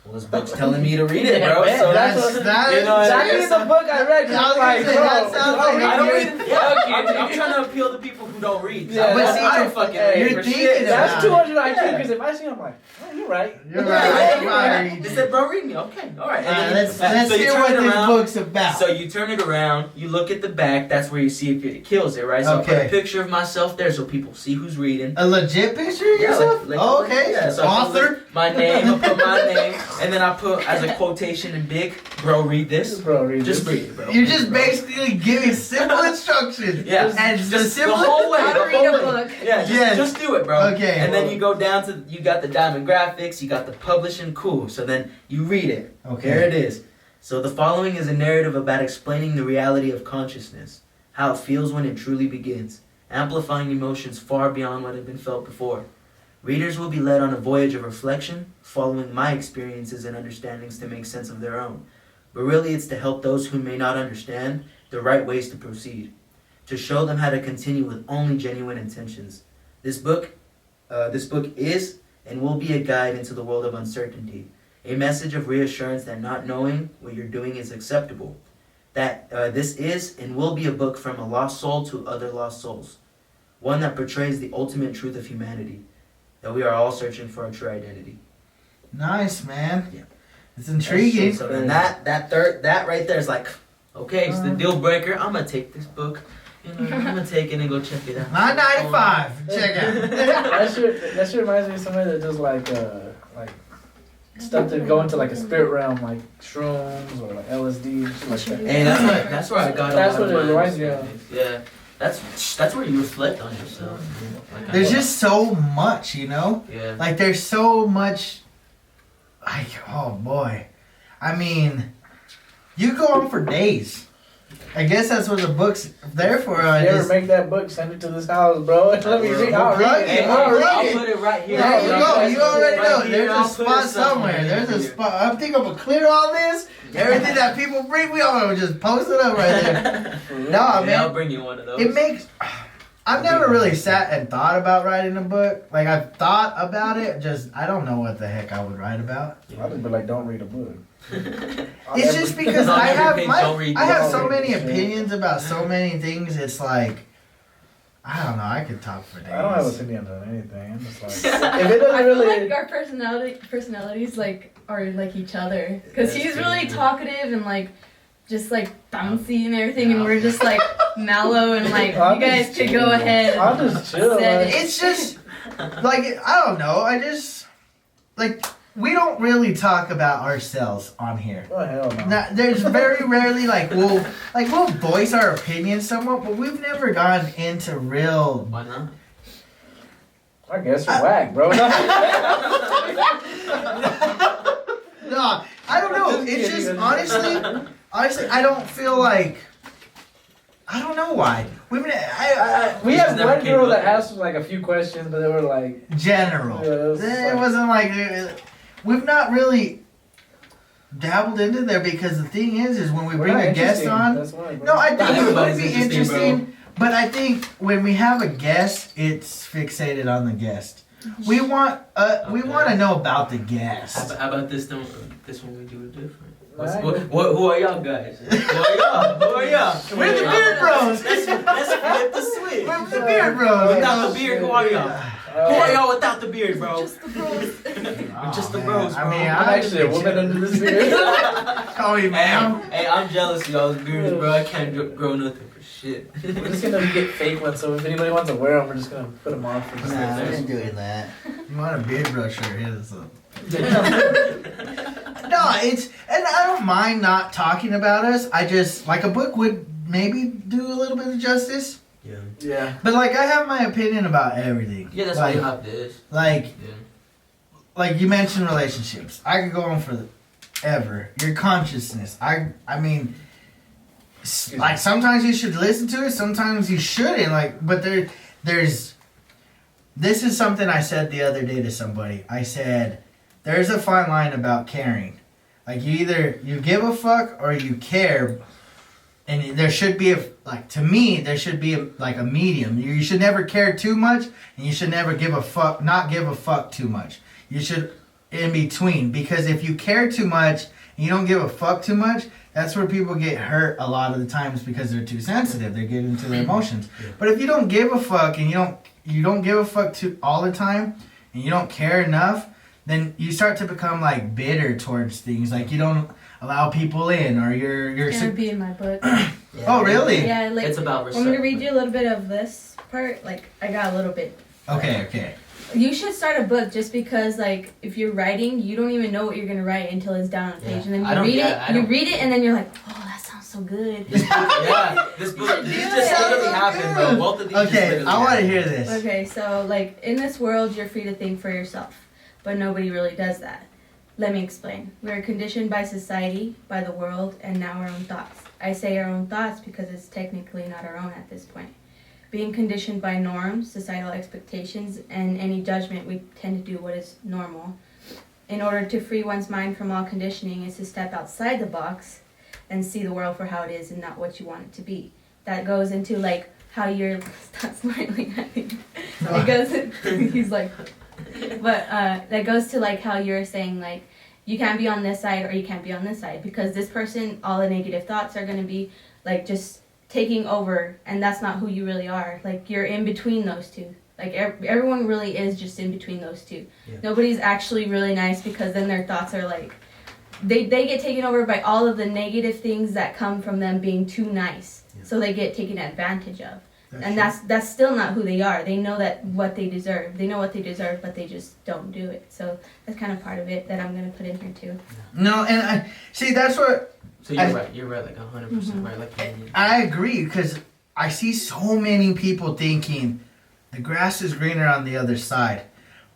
D: well, this book's telling me to read it, bro.
E: Yeah,
D: So
E: that's
D: that's
E: what-
A: that
D: you
A: is-
D: know,
E: Exactly the book I read.
A: I was
E: Just like,
A: gonna say,
E: bro,
A: that sounds like
D: I don't
A: you're-
D: read. Yeah, I'm trying to appeal to people who don't read.
E: Yeah,
A: but
D: I
A: see,
D: don't
A: you're-
D: fucking
E: hey,
D: read
A: you're
D: for
A: thinking
D: shit.
A: about
E: That's
A: it.
E: 200 IQ
D: Yeah.
E: because if I see him, I'm like, oh, you're right.
A: You're right.
E: You're right.
A: You're
D: They
A: right.
D: said, "Bro, read me." Okay, all right. And then
A: Let's
D: so you
A: hear
D: turn
A: what
D: it
A: this
D: around.
A: book's about.
D: So you turn it around, you look at the back, that's where you see if it kills it, right? So I put
A: Okay.
D: a picture of myself there so people see who's reading.
A: A legit picture of
D: Yeah,
A: yourself?
D: like-
A: Oh, okay.
D: yeah, so I put
A: Author?
D: my name, I put my name, and then I put as a quotation in big, "Bro, read this."
E: Bro, read
D: Just
E: this.
D: read it, bro.
A: You're just
D: Bro.
A: basically giving simple instructions.
D: Yeah.
A: And the
D: Just
A: simple
D: the whole way.
C: How to
D: the
C: read
D: whole
C: a
D: way.
C: book.
D: Yeah,
A: Yes.
D: just do it, bro.
A: Okay.
D: And then you go down to, you got the diamond graphics, you got the publishing, cool. So then you read it.
A: Okay.
D: There it is. So the following is a narrative about explaining the reality of consciousness, how it feels when it truly begins, amplifying emotions far beyond what had been felt before. Readers will be led on a voyage of reflection, following my experiences and understandings to make sense of their own. But really it's to help those who may not understand the right ways to proceed, to show them how to continue with only genuine intentions. This book is and will be a guide into the world of uncertainty, a message of reassurance that not knowing what you're doing is acceptable. That this is and will be a book from a lost soul to other lost souls, one that portrays the ultimate truth of humanity, that we are all searching for our true identity.
A: Nice, man.
D: Yeah.
A: It's intriguing.
D: So then that right there is like, okay, it's the deal breaker. I'm gonna take this book. You know, I'm gonna take it and go check it out.
A: $9.95. Check out.
E: That shit reminds me of somebody that does like stuff to go into like a spirit realm, like shrooms or like LSD and shit like that.
D: Hey, that's where I got.
E: That's
D: a lot
E: what
D: of
E: it
D: my
E: reminds me of.
D: understandings. Yeah, that's where you reflect on yourself. You know? Like,
A: There's just so much, you know?
D: yeah.
A: Like, there's so much. Like, oh boy. I mean, you go on for days. I guess that's what the book's there for.
E: If you ever make that book, send it to this house, bro. Let me read. I'll
A: plug
E: read
A: it.
E: it.
A: I'll read
D: I'll
A: it.
D: put it right here.
A: There you go. You already know.
D: Right here,
A: There's a
D: I'll put
A: spot
D: it
A: somewhere. There's a
D: here.
A: spot. I think I'm gonna clear all this. Everything that people bring, we all just post it up right there. No,
D: Yeah, I'll
A: man.
D: bring you one of those.
A: It makes. I've never really sat and thought about writing a book. Like, I've thought about it. Just I don't know what the heck I would write about.
E: I'll just be like, don't read a book.
A: It's just because
D: On
A: I
D: every
A: have
D: page,
A: my,
D: don't read
A: I have
E: this.
A: so many
E: Don't read this.
A: opinions about so many things. It's like I don't know. I could talk for days.
E: I don't have opinions on anything. I'm just like, if it doesn't
C: I feel
E: really.
C: like our personalities like are like each other, because
D: That's
C: he's
D: good.
C: really talkative and like just like bouncy and everything, and we're just like mellow and like
E: I'm
C: you guys
E: just
C: could go
E: chill.
C: ahead.
E: I'll just chill.
C: Said
E: Like,
A: It's just like I don't know. I just like we don't really talk about ourselves on here.
E: oh hell no.
A: Now, there's very rarely we'll voice our opinions somewhat, but we've never gone into real.
D: Why not?
E: I guess you're whack, bro.
A: No, I don't know. It's just honestly, I don't feel like. I don't know why. We
E: we
D: Just
E: had
D: never
E: one
D: came
E: girl
D: up
E: that
D: with
E: asked us like a few questions, but they were like,
A: general.
E: Yeah, it was
A: it
E: like-
A: wasn't like we've not really dabbled into there because the thing is when we
E: we're
A: bring
E: not
A: a guest
E: interesting.
A: on.
E: That's why, bro.
A: No, I think it would
D: Everybody's
A: be
D: interesting,
A: interesting, but I think when we have a guest, it's fixated on the guest. We want to know about the guest.
D: How about this one? This one we do it different.
E: Alright.
D: Who are y'all guys? Who are y'all?
A: We're the Beard Bros.
D: Let's flip the switch.
A: We're the Beard Bros.
D: Without the beard, who are y'all? Who are y'all without the beard, bro?
C: Just the bros.
A: Oh,
D: Just the
A: man.
D: bros,
A: I
D: bro.
A: mean,
E: I'm actually a woman under this beard.
A: Call me ma'am.
D: Hey, I'm jealous of y'all's beards, bro. I can't grow nothing for shit.
E: We're just gonna get fake ones, so if anybody wants to wear them, we're just gonna put them on for just
A: Nah,
E: like
A: we
E: this.
A: ain't doing that. You want a Beard Bro shirt? Hit us up. No, it's, and I don't mind not talking about us. I just, like, a book would maybe do a little bit of justice.
B: Yeah.
E: Yeah.
A: But, like, I have my opinion about everything.
B: Yeah, that's why
A: like,
B: you have this.
A: Like,
B: Yeah.
A: like you mentioned relationships. I could go on for ever. Your consciousness. I mean, like, sometimes you should listen to it, sometimes you shouldn't. Like, but there's, this is something I said the other day to somebody. I said, there's a fine line about caring. Like, you either you give a fuck or you care, and there should be like, to me, there should be like a medium. You should never care too much, and you should never not give a fuck too much. You should in between, because if you care too much and you don't give a fuck too much, that's where people get hurt a lot of the times, because they're too sensitive. They get into their emotions.
B: Yeah.
A: But if you don't give a fuck and you don't give a fuck to all the time, and you don't care enough, then you start to become like bitter towards things. Like, you don't allow people in, or you're
C: It's gonna be in my book.
B: Yeah.
A: Oh, really?
C: Yeah, like,
B: It's about
C: I'm
B: respect.
C: gonna read you a little bit of this part. Like, I got a little bit.
A: Okay.
C: You should start a book, just because, like, if you're writing, you don't even know what you're gonna write until it's down on a page,
B: Yeah.
C: and then
B: I
C: you
B: don't-
C: read
B: yeah, I
C: it. You
B: don't-
C: read it, and then you're like, oh, that sounds so good.
B: This book, this
C: should do
B: just
C: it.
B: literally happened, bro. Both of these just
A: Okay,
B: literally
A: I want to
B: happened.
A: hear this.
C: Okay, so, like, in this world, you're free to think for yourself, but nobody really does that. Let me explain. We're conditioned by society, by the world, and now our own thoughts. I say our own thoughts because it's technically not our own at this point. Being conditioned by norms, societal expectations, and any judgment, we tend to do what is normal. In order to free one's mind from all conditioning is to step outside the box and see the world for how it is and not what you want it to be. That goes into, like, how you're... Stop smiling at me. It goes... He's like... But that goes to, like, how you're saying, like, you can't be on this side or you can't be on this side, because this person, all the negative thoughts are going to be, like, just taking over, and that's not who you really are. Like, you're in between those two. Like, everyone really is just in between those two.
B: Yeah.
C: Nobody's actually really nice, because then their thoughts are, like, they get taken over by all of the negative things that come from them being too nice.
B: Yeah.
C: So they get taken advantage of. And that's still not who they are. They know that what they deserve. They know what they deserve, but they just don't do it. So that's kind of part of it that I'm going to put in here too.
A: No, and I see, that's what
B: So you're right. You're right, like 100% right. Like,
A: I agree, because I see so many people thinking the grass is greener on the other side.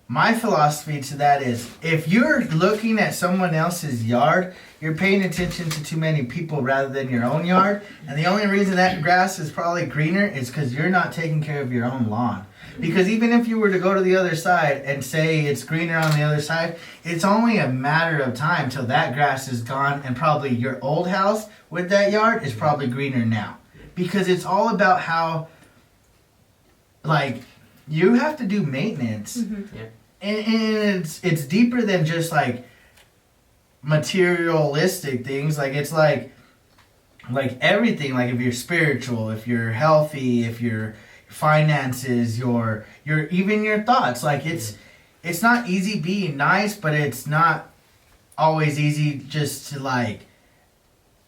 A: My philosophy to that is, if you're looking at someone else's yard, you're paying attention to too many people rather than your own yard. And the only reason that grass is probably greener is because you're not taking care of your own lawn. Because even if you were to go to the other side and say it's greener on the other side, it's only a matter of time till that grass is gone, and probably your old house with that yard is probably greener now. Because it's all about how, like, you have to do maintenance.
C: Mm-hmm.
B: Yeah.
A: And it's deeper than just, like, materialistic things. Like, it's like everything. Like, if you're spiritual, if you're healthy, if your finances, your even your thoughts. Like, it's not easy being nice, but it's not always easy just to, like,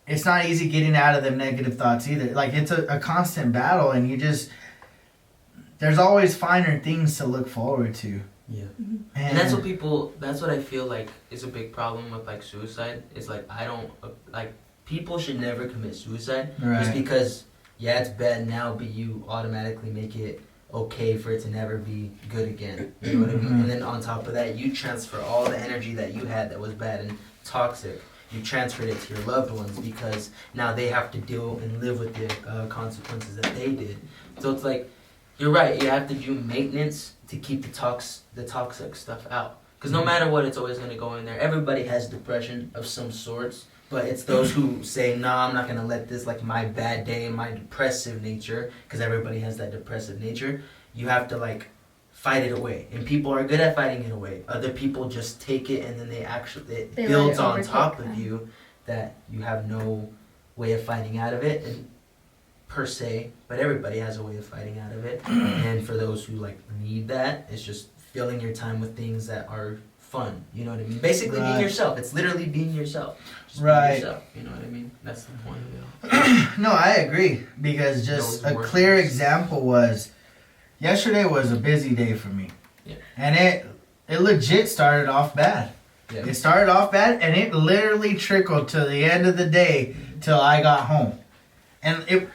A: it's not easy getting out of them negative thoughts either. Like, it's a constant battle, and there's always finer things to look forward to.
B: Yeah. And that's what I feel like is a big problem with, like, suicide. Is, like, people should never commit suicide.
A: Right.
B: Just because, yeah, it's bad now, but you automatically make it okay for it to never be good again. You know what I mean? And then on top of that, you transfer all the energy that you had that was bad and toxic. You transferred it to your loved ones, because now they have to deal and live with the consequences that they did. So it's like, you're right, you have to do maintenance to keep the toxic stuff out. Because no matter what, it's always going to go in there. Everybody has depression of some sorts, but it's those who say, nah, I'm not going to let this, like, my bad day, my depressive nature, because everybody has that depressive nature. You have to, like, fight it away. And people are good at fighting it away. Other people just take it, and then it
C: They
B: builds
C: let it
B: on
C: overtake
B: top of
C: them.
B: you that you have no way of fighting out of it. And per se, but everybody has a way of fighting out of it. And for those who, like, need that, it's just filling your time with things that are fun. You know what I mean? Basically, being yourself. It's literally being yourself. Just
A: Right.
B: Being yourself. You know what I mean? That's the point of it.
A: No, I agree, because just a clear example was yesterday was a busy day for me.
B: Yeah.
A: And it legit started off bad.
B: Yeah.
A: It started off bad, and it literally trickled to the end of the day till I got home. And it,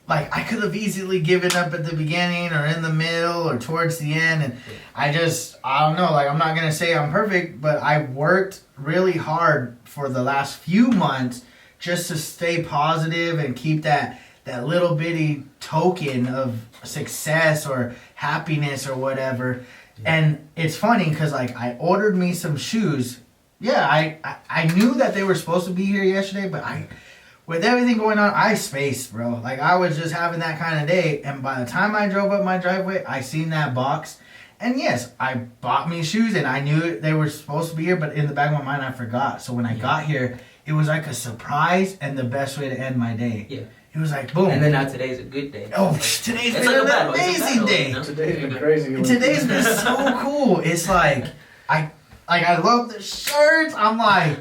A: like, I could have easily given up at the beginning or in the middle or towards the end. And I don't know, like, I'm not going to say I'm perfect, but I worked really hard for the last few months just to stay positive and keep that little bitty token of success or happiness or whatever. Yeah. And it's funny because, like, I ordered me some shoes. Yeah, I knew that they were supposed to be here yesterday, but with everything going on, I spaced, bro. Like, I was just having that kind of day. And by the time I drove up my driveway, I seen that box. And yes, I bought me shoes and I knew they were supposed to be here, but in the back of my mind, I forgot. So when I got here, it was like a surprise and the best way to end my day.
B: Yeah.
A: It was like, boom.
B: And then now today's a good day.
A: Oh, today's been an amazing day.
B: You know?
E: Today's been crazy.
A: Today's been so cool. It's like, I love the shirts. I'm like,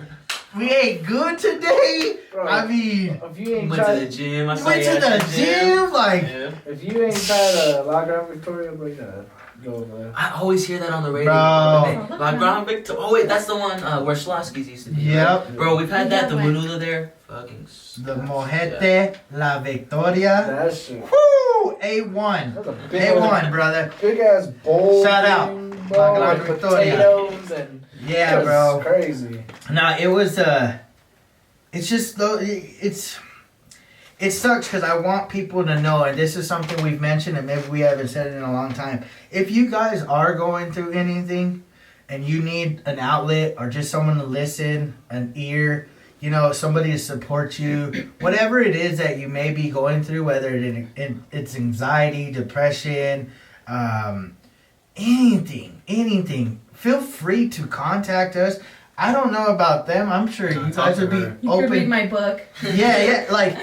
A: we ate good today.
E: Bro,
A: I mean,
E: if you ain't
B: Went to the
E: tried,
B: gym. I
A: we
B: saw
A: went
B: you
A: to
B: at
A: the gym. Like,
B: Yeah.
E: if you ain't tried a La Grande Victoria, bro, you gotta go over there.
B: I always hear that on the radio.
A: Bro.
B: La Grande Victoria. Oh wait, that's the one where Schlossky's used to be.
A: Yep.
B: Right? Bro, we've had that. The
C: Yeah,
B: menudo there. Fucking.
A: the Mojete La Victoria.
E: That shit.
A: Woo! A1.
E: That's a big
A: A1, brother.
E: big ass bowl.
A: Shout out.
E: thing,
A: La
E: bro,
A: Grande
E: with
A: Victoria.
E: potatoes and
A: Yeah,
E: it was
A: bro.
E: crazy.
A: Now, it was, it's just, though, it sucks because I want people to know, and this is something we've mentioned and maybe we haven't said it in a long time. If you guys are going through anything and you need an outlet or just someone to listen, an ear, you know, somebody to support you, whatever it is that you may be going through, whether it's anxiety, depression, anything, feel free to contact us. I don't know about them. I'm sure you guys would be
C: You
A: open.
C: could read my book.
A: Yeah, like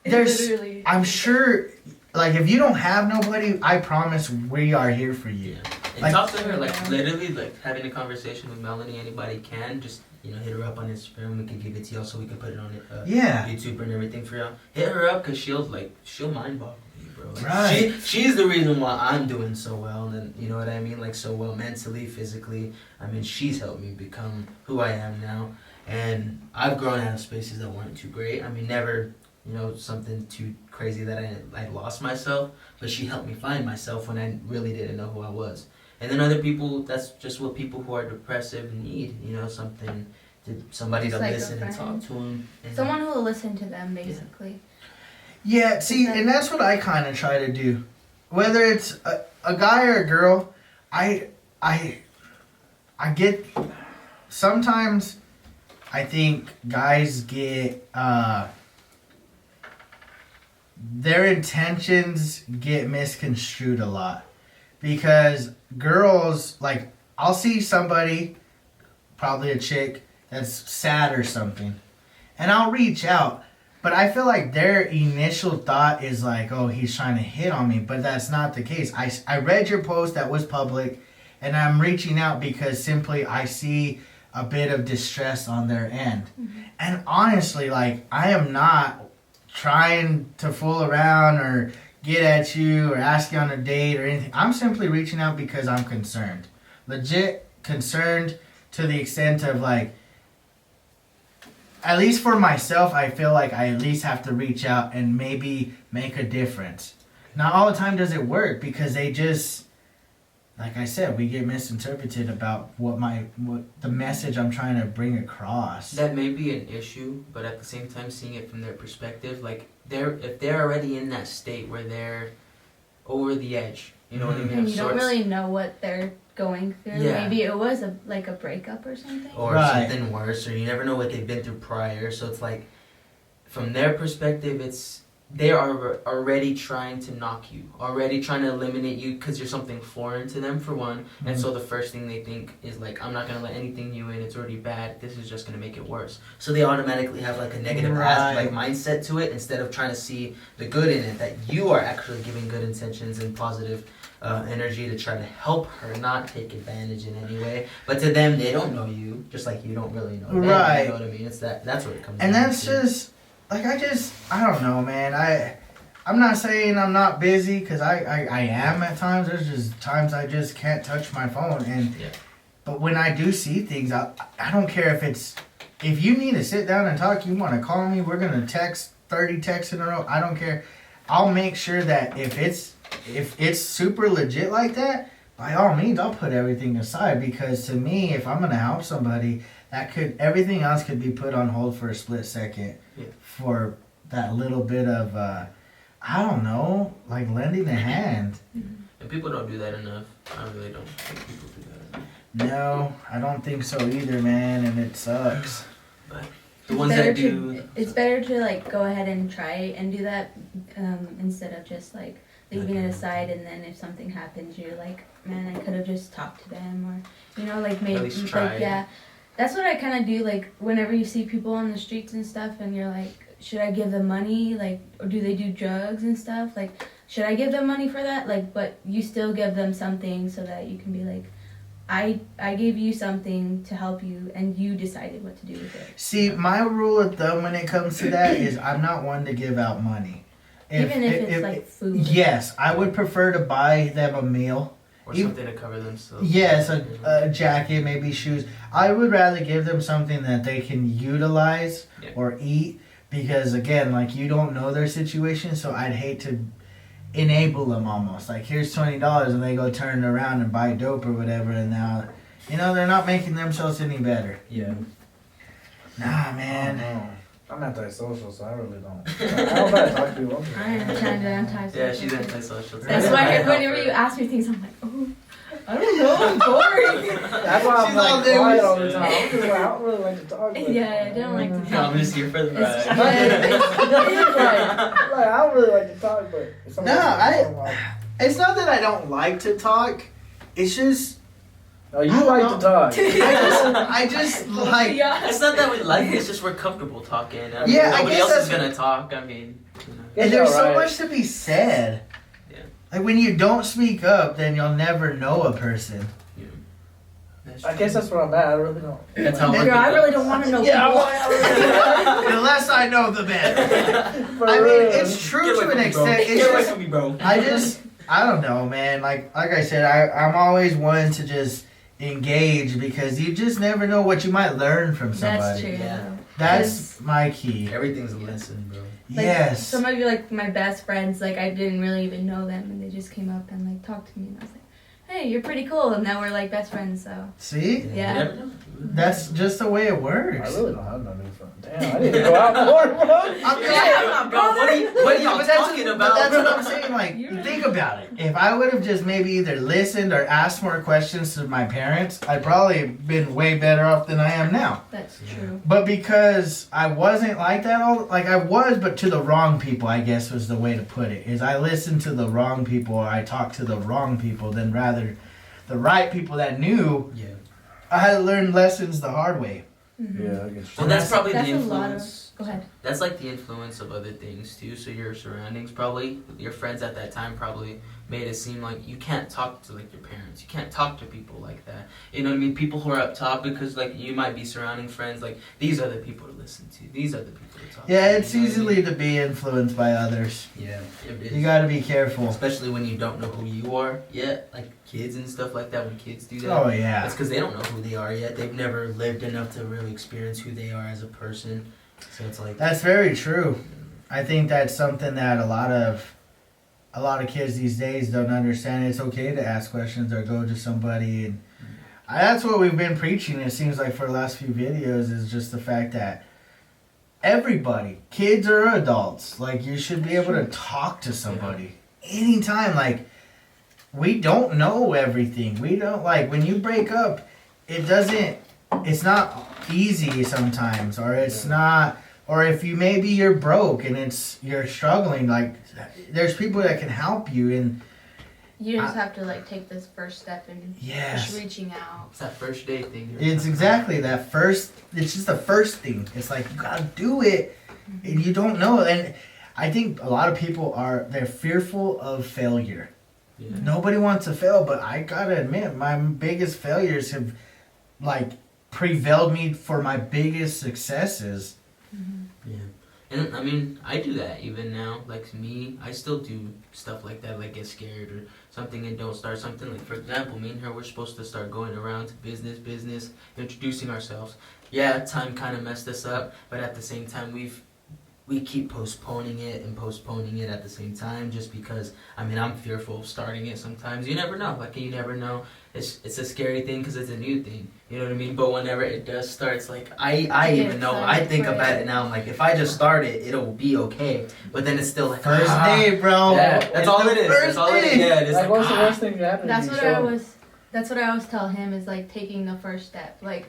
A: there's.
C: Literally.
A: I'm sure, like if you don't have nobody, I promise we are here for you.
B: And
A: Like-
B: talk to her, like literally, like having a conversation with Melanie. Anybody can just hit her up on Instagram. We can give it to y'all so we can put it on it.
A: Yeah.
B: YouTube and everything for y'all. Hit her up because she'll mind boggle you, bro. Like,
A: Right.
B: She's the reason why I'm doing so well, and you know what I mean, like so well mentally, physically. I mean, she's helped me become who I am now, and I've grown out of spaces that weren't too great. I mean, never, something too crazy that I lost myself, but she helped me find myself when I really didn't know who I was. And then other people, that's just what people who are depressive need, somebody
C: Just
B: to
C: like a
B: listen and
C: friend.
B: talk to them.
C: Someone who will listen to them, basically.
A: Yeah, see, and that's what I kind of try to do. Whether it's a guy or a girl, I get, sometimes I think guys get, their intentions get misconstrued a lot. Because girls, like, I'll see somebody, probably a chick, that's sad or something, and I'll reach out. But I feel like their initial thought is like, oh, he's trying to hit on me. But that's not the case. I read your post that was public, and I'm reaching out because simply I see a bit of distress on their end. Mm-hmm. And honestly, like, I am not trying to fool around or get at you or ask you on a date or anything. I'm simply reaching out because I'm concerned. Legit concerned to the extent of, like, at least for myself, I feel like I at least have to reach out and maybe make a difference. Not all the time does it work because they just, like I said, we get misinterpreted about what the message I'm trying to bring across.
B: That may be an issue, but at the same time, seeing it from their perspective, like if they're already in that state where they're over the edge, you know what I mean?
C: And you don't really know what they're going through.
B: Yeah.
C: Maybe it was a breakup or something.
B: Or
A: Right.
B: something worse, or you never know what they've been through prior. So it's like, from their perspective, they are already trying to knock you, already trying to eliminate you because you're something foreign to them, for one.
A: Mm-hmm.
B: And so the first thing they think is like, I'm not going to let anything you in, it's already bad, this is just going to make it worse. So they automatically have like a negative mindset to it instead of trying to see the good in it, that you are actually giving good intentions and positive energy to try to help her, not take advantage in any way. But to them, they don't know you, just like you don't really know them.
A: Right.
B: You know what I mean? It's that's what it comes
A: And
B: down
A: that's
B: to.
A: just, like, I don't know, man. I'm not saying I'm not busy, because I am at times. There's just times I just can't touch my phone.
B: Yeah.
A: But when I do see things, I don't care if you need to sit down and talk, you want to call me, we're going to text 30 texts in a row. I don't care. I'll make sure that if it's super legit like that, by all means, I'll put everything aside, because to me, if I'm going to help somebody, everything else could be put on hold for a split second for that little bit of, I don't know, like lending a hand.
B: And people don't do that enough. I really don't think people do that enough.
A: No, I don't think so either, man, and it sucks.
B: But the ones that do...
C: It's better to, like, go ahead and try and do that instead of just, like, leaving it aside, and then if something happens, you're like, man, I could have just talked to them, or, you know, like, maybe,
B: At least try.
C: like, yeah. That's what I kind of do, like, whenever you see people on the streets and stuff, and you're like, should I give them money, like, or do they do drugs and stuff, like, should I give them money for that, like, but you still give them something so that you can be like, I gave you something to help you, and you decided what to do with it.
A: See, my rule of thumb when it comes to that is I'm not one to give out money.
C: Even if it's like food.
A: Yes, I would prefer to buy them a meal.
B: Or something to cover themselves.
A: Yes, a jacket, maybe shoes. I would rather give them something that they can utilize or eat, because again, like, you don't know their situation, so I'd hate to enable them almost. Like, here's $20 and they go turn around and buy dope or whatever, and now, you know, they're not making themselves any better.
B: Yeah.
A: Nah, man.
E: No. I'm antisocial, so I really don't. I don't try to talk to people.
C: I am kind of antisocial.
B: Yeah, she's antisocial.
C: That's why whenever you ask me things, I'm like, oh, I don't know, I'm boring.
E: That's why I'm
A: She's
E: like
A: all
E: quiet all the
B: nervous.
E: time. I'm just like, I don't really like to talk. But,
C: Yeah, I don't like to
B: No,
C: talk.
B: I'm just here for the
C: It's-
B: ride.
E: like, I don't really like to talk, but if somebody
A: No,
E: asks me, I'm like,
A: It's not that I don't like to talk. It's just
E: oh, you like to talk.
A: I just like.
C: Yeah.
B: It's not that we like it, it's just we're comfortable talking. I mean,
A: Yeah, I
B: nobody
A: guess
B: else is
A: that's-
B: gonna talk. I mean, you know.
A: And there's so
E: Alright.
A: much to be said.
B: Yeah.
A: Like, when you don't speak up, then you'll never know a person.
B: Yeah. That's
E: I guess that's where I'm at. I really don't.
B: That's how
C: Girl, I really don't want to know people.
A: The less I know, the better.
E: For
A: I mean,
E: real.
A: it's true
B: Get away
A: to
B: from
A: an
B: me, bro.
A: extent. It's
B: Get away
A: just,
B: from me, bro.
A: I don't know, man. Like I said, I'm always one to just engage, because you just never know what you might learn from somebody.
C: That's true.
B: Yeah.
C: though.
A: That's my key.
B: Everything's a lesson, bro.
C: Like,
A: Yes.
C: Some of you, like my best friends, like I didn't really even know them, and they just came up and like talked to me, and I was like, "Hey, you're pretty cool," and now we're like best friends. So
A: See?
C: Yeah.
B: You never know.
A: That's just the way it
E: I
A: works.
E: really don't have no new friends. Damn, I need to go out more, bro.
A: I'm
B: Yeah, bro, what are y'all
A: But that's
B: talking
A: but
B: about?
A: that's what I'm saying. Like,
C: You're
A: think about it. If I would have just maybe either listened or asked more questions to my parents, I'd probably been way better off than I am now.
C: that's true.
A: But because I wasn't like that I was, but to the wrong people, I guess was the way to put it. Is I listened to the wrong people, or I talked to the wrong people, than rather the right people that knew.
B: Yeah.
A: I had to learn lessons the hard way.
C: Mhm.
E: Yeah, I get
B: Well, that's probably
C: That's
B: the
C: a lot of.
B: influence.
C: Go ahead.
B: That's like the influence of other things too. So your surroundings, probably your friends at that time, probably made it seem like you can't talk to like your parents. You can't talk to people like that. You know what I mean? People who are up top, because like you might be surrounding friends like these are the people to listen to. These are the people to talk to.
A: Yeah, it's
B: you know what I mean?
A: easily to be influenced by others.
B: Yeah, it is.
A: You got to be careful.
B: Especially when you don't know who you are yet, like kids and stuff like that. When kids do that,
A: Oh yeah.
B: it's because they don't know who they are yet. They've never lived enough to really experience who they are as a person. So it's like
A: That's very true. I think that's something that a lot of kids these days don't understand. It's okay to ask questions or go to somebody, and that's what we've been preaching. It seems like for the last few videos is just the fact that everybody, kids or adults, like you should be able to talk to somebody anytime. Like, we don't know everything. We don't, like, when you break up, it's not easy sometimes, or it's not, or if you're broke and you're struggling, like, there's people that can help you, and
C: You just have to like take this first step and
A: yes,
C: just reaching out.
B: it's that first date thing.
A: it's exactly that first, it's just the first thing. It's like, you gotta do it, and you don't know. And I think a lot of people they're fearful of failure.
B: Yeah.
A: Nobody wants to fail, but I gotta admit, my biggest failures have, like, prevailed me for my biggest successes.
B: Yeah. And I mean, I do that even now. Like me, I still do stuff like that, like get scared or something and don't start something. Like for example, me and her, we're supposed to start going around to business, introducing ourselves. Yeah, time kind of messed us up, but at the same time, we keep postponing it at the same time, just because I mean I'm fearful of starting it sometimes. You never know. Like you never know. It's a scary thing because it's a new thing. You know what I mean? But whenever it does start, it's like I even know. I think about it now. I'm like, if I just start it, it'll be okay. But then it's still like
A: First day, bro.
B: Yeah, that's all it is. That's all it is. Yeah, it's
E: Like, what's the worst thing that happened?
C: That's what I always tell him is like taking the first step. Like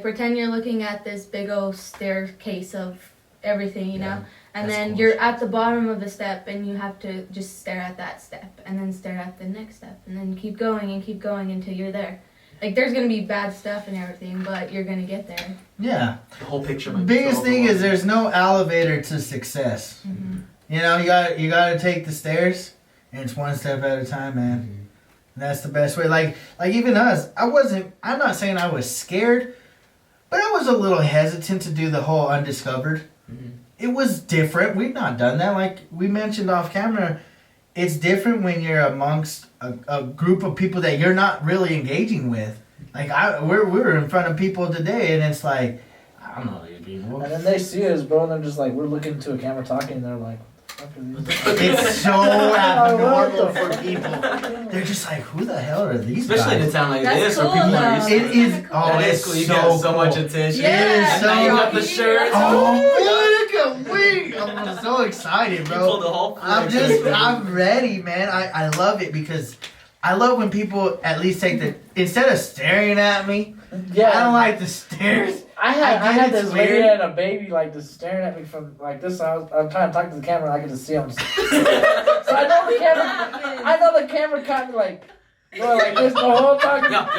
C: pretend you're looking at this big old staircase of everything, you know? And
B: That's
C: then
B: cool.
C: you're at the bottom of the step and you have to just stare at that step and then stare at the next step and then keep going until you're there. Like there's gonna be bad stuff and everything, but you're gonna get there.
A: Yeah.
B: The whole picture. Might
A: Biggest
B: be
A: thing is
B: overwhelming.
A: there's no elevator to success.
C: Mm-hmm.
A: You know, you gotta take the stairs, and it's one step at a time, man. And that's the best way. Like even us, I'm not saying I was scared, but I was a little hesitant to do the whole undiscovered. It was different. We've not done that. Like we mentioned off camera, it's different when you're amongst a group of people that you're not really engaging with. Like we were in front of people today, and it's like, I don't know these people.
E: And then they see us, bro, and they're just like, we're looking to a camera talking, and they're like, what the fuck are these?
A: It's so abnormal for people. They're just like, who the hell are these
B: Especially in a
A: guys?
B: town like
C: That's
B: this where
C: cool,
B: people
C: though.
B: are used to
A: It is. Oh,
B: That
A: it's
B: is cool. You
A: so
B: get so much
A: cool.
B: attention.
C: Yeah.
A: It is
B: And
A: so.
B: now you got the shirt.
A: Oh, look at me! I'm so excited,
B: You
A: bro.
B: pulled the whole
A: I'm ready, man. I love it because I love when people at least take instead of staring at me.
E: Yeah.
A: I don't like the stares.
E: I
A: get
E: had
A: it's
E: this lady
A: weird.
E: and a baby like just staring at me from like this. I'm trying to talk to the camera. And I can just see them. So I know the camera kind of like, bro, like this the whole time.
A: Nah,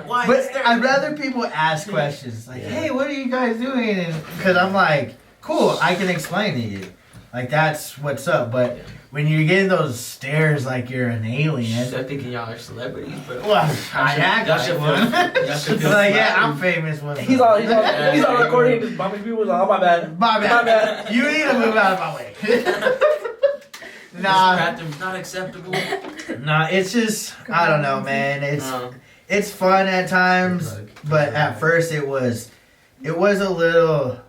B: Why
A: but
B: is there-
A: I'd rather people ask questions like, "Hey, what are you guys doing?" Because I'm like, "Cool, I can explain to you." Like that's what's up. But when you're getting those stares like you're an alien,
B: I'm thinking y'all are celebrities, but
A: well, I act
B: y'all
A: like
B: should
A: one.
B: y'all should feel
A: Like, yeah,
B: flattered.
A: I'm famous. What's
E: He's
A: up?
E: all recording just bumping people. Like, oh my bad.
A: My
E: My bad.
A: You need to move out of my way.
B: This
A: Nah,
B: bathroom's not acceptable.
A: nah. It's just I don't know, man.
B: Uh,
A: It's fun at times,
B: Good plug.
A: but at first it was a little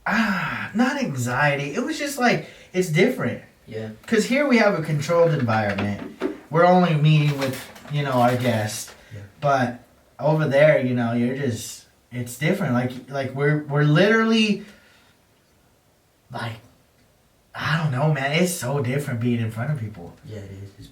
A: not anxiety. It was just like it's different.
B: yeah.
A: Cause here we have a controlled environment. We're only meeting with our guests,
B: Yeah.
A: but over there, you're just it's different. Like we're literally like I don't know, man. It's so different being in front of people.
B: Yeah, it is.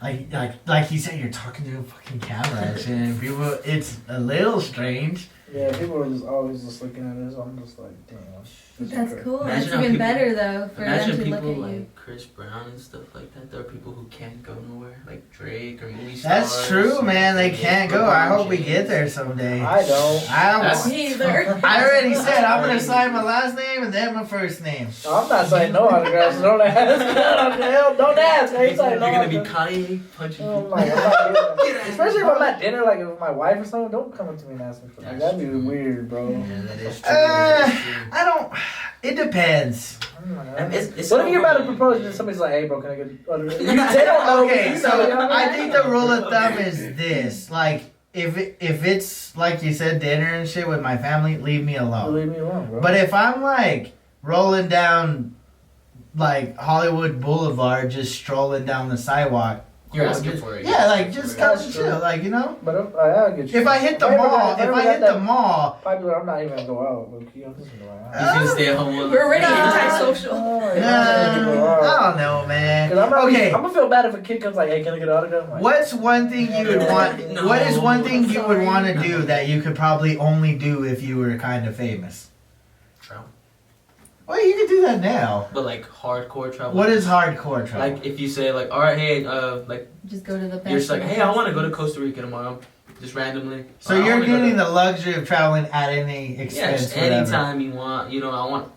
A: Like you said, you're talking to a fucking camera and shit, and people. It's a little strange.
E: Yeah, people are just always just looking at us. I'm just like, damn. this is
C: That's
E: crazy.
C: cool.
B: Imagine
C: It's
B: how
C: even
B: people-
C: better though for them
B: Imagine
C: to look
B: people
C: at
B: like
C: you.
B: Chris Brown and stuff like that. There are people who can't go nowhere, like Drake or movie stars.
A: That's true, man. They can't go. I hope we get there someday.
E: I don't.
A: I
B: That's-
A: want.
C: Me either.
A: I already said I'm gonna sign my last name and then my first name.
E: I'm not saying no autographs. Don't ask. Don't ask. I ain't
B: You're
E: saying no
B: gonna be
E: autographs.
B: Kanye punching
E: Oh
B: people.
E: my God. Especially if I'm at dinner, like with my wife or something, don't come up to me and ask me for that.
B: That's
E: That'd be
B: true.
E: weird, bro.
B: Yeah, that is true.
A: I don't. It depends.
E: I'm like,
B: It's
E: what if you're about to
B: overwhelming.
E: propose and somebody's like, hey, bro, can I get autograph? They don't know.
A: Okay,
E: You
A: so
E: know, you know what
A: I
E: mean?
A: think the rule of thumb is this: like, if it's like you said, dinner and shit with my family, leave me alone.
E: Leave me alone, bro.
A: But if I'm like rolling down like Hollywood Boulevard, just strolling down the sidewalk,
B: You're
A: cool,
B: asking
A: just-
B: for it.
A: Yeah, like just come
E: That's
A: and
E: true.
A: chill, like
E: But I'll get you.
A: If I hit the
E: If I ever
A: mall,
E: got-
A: if
E: ever
A: I
E: got
A: hit
E: that
A: the mall,
E: popular, I'm not even gonna go out. But you know, this is the way
B: He's gonna stay at home.
C: We're already antisocial.
A: I don't know, man. Okay,
E: I'm gonna feel bad if a kid comes like, hey, can I get an autograph? I'm like,
A: what's one thing you would want?
B: No.
A: What is one thing you would
C: Sorry.
A: want to do that you could probably only do if you were kind of famous?
B: Travel.
A: Well, you could do that now.
B: But like hardcore travel.
A: What is hardcore travel?
B: Like if you say like, all right, hey, like
C: Just go to the.
B: you're just like, hey, I want to go to Costa Rica tomorrow, just randomly.
A: So
B: Or, I
A: you're
B: wanna go
A: getting
B: to-
A: the luxury of traveling at any
B: yeah,
A: expense.
B: just
A: whatever.
B: anytime you want. You know, I want.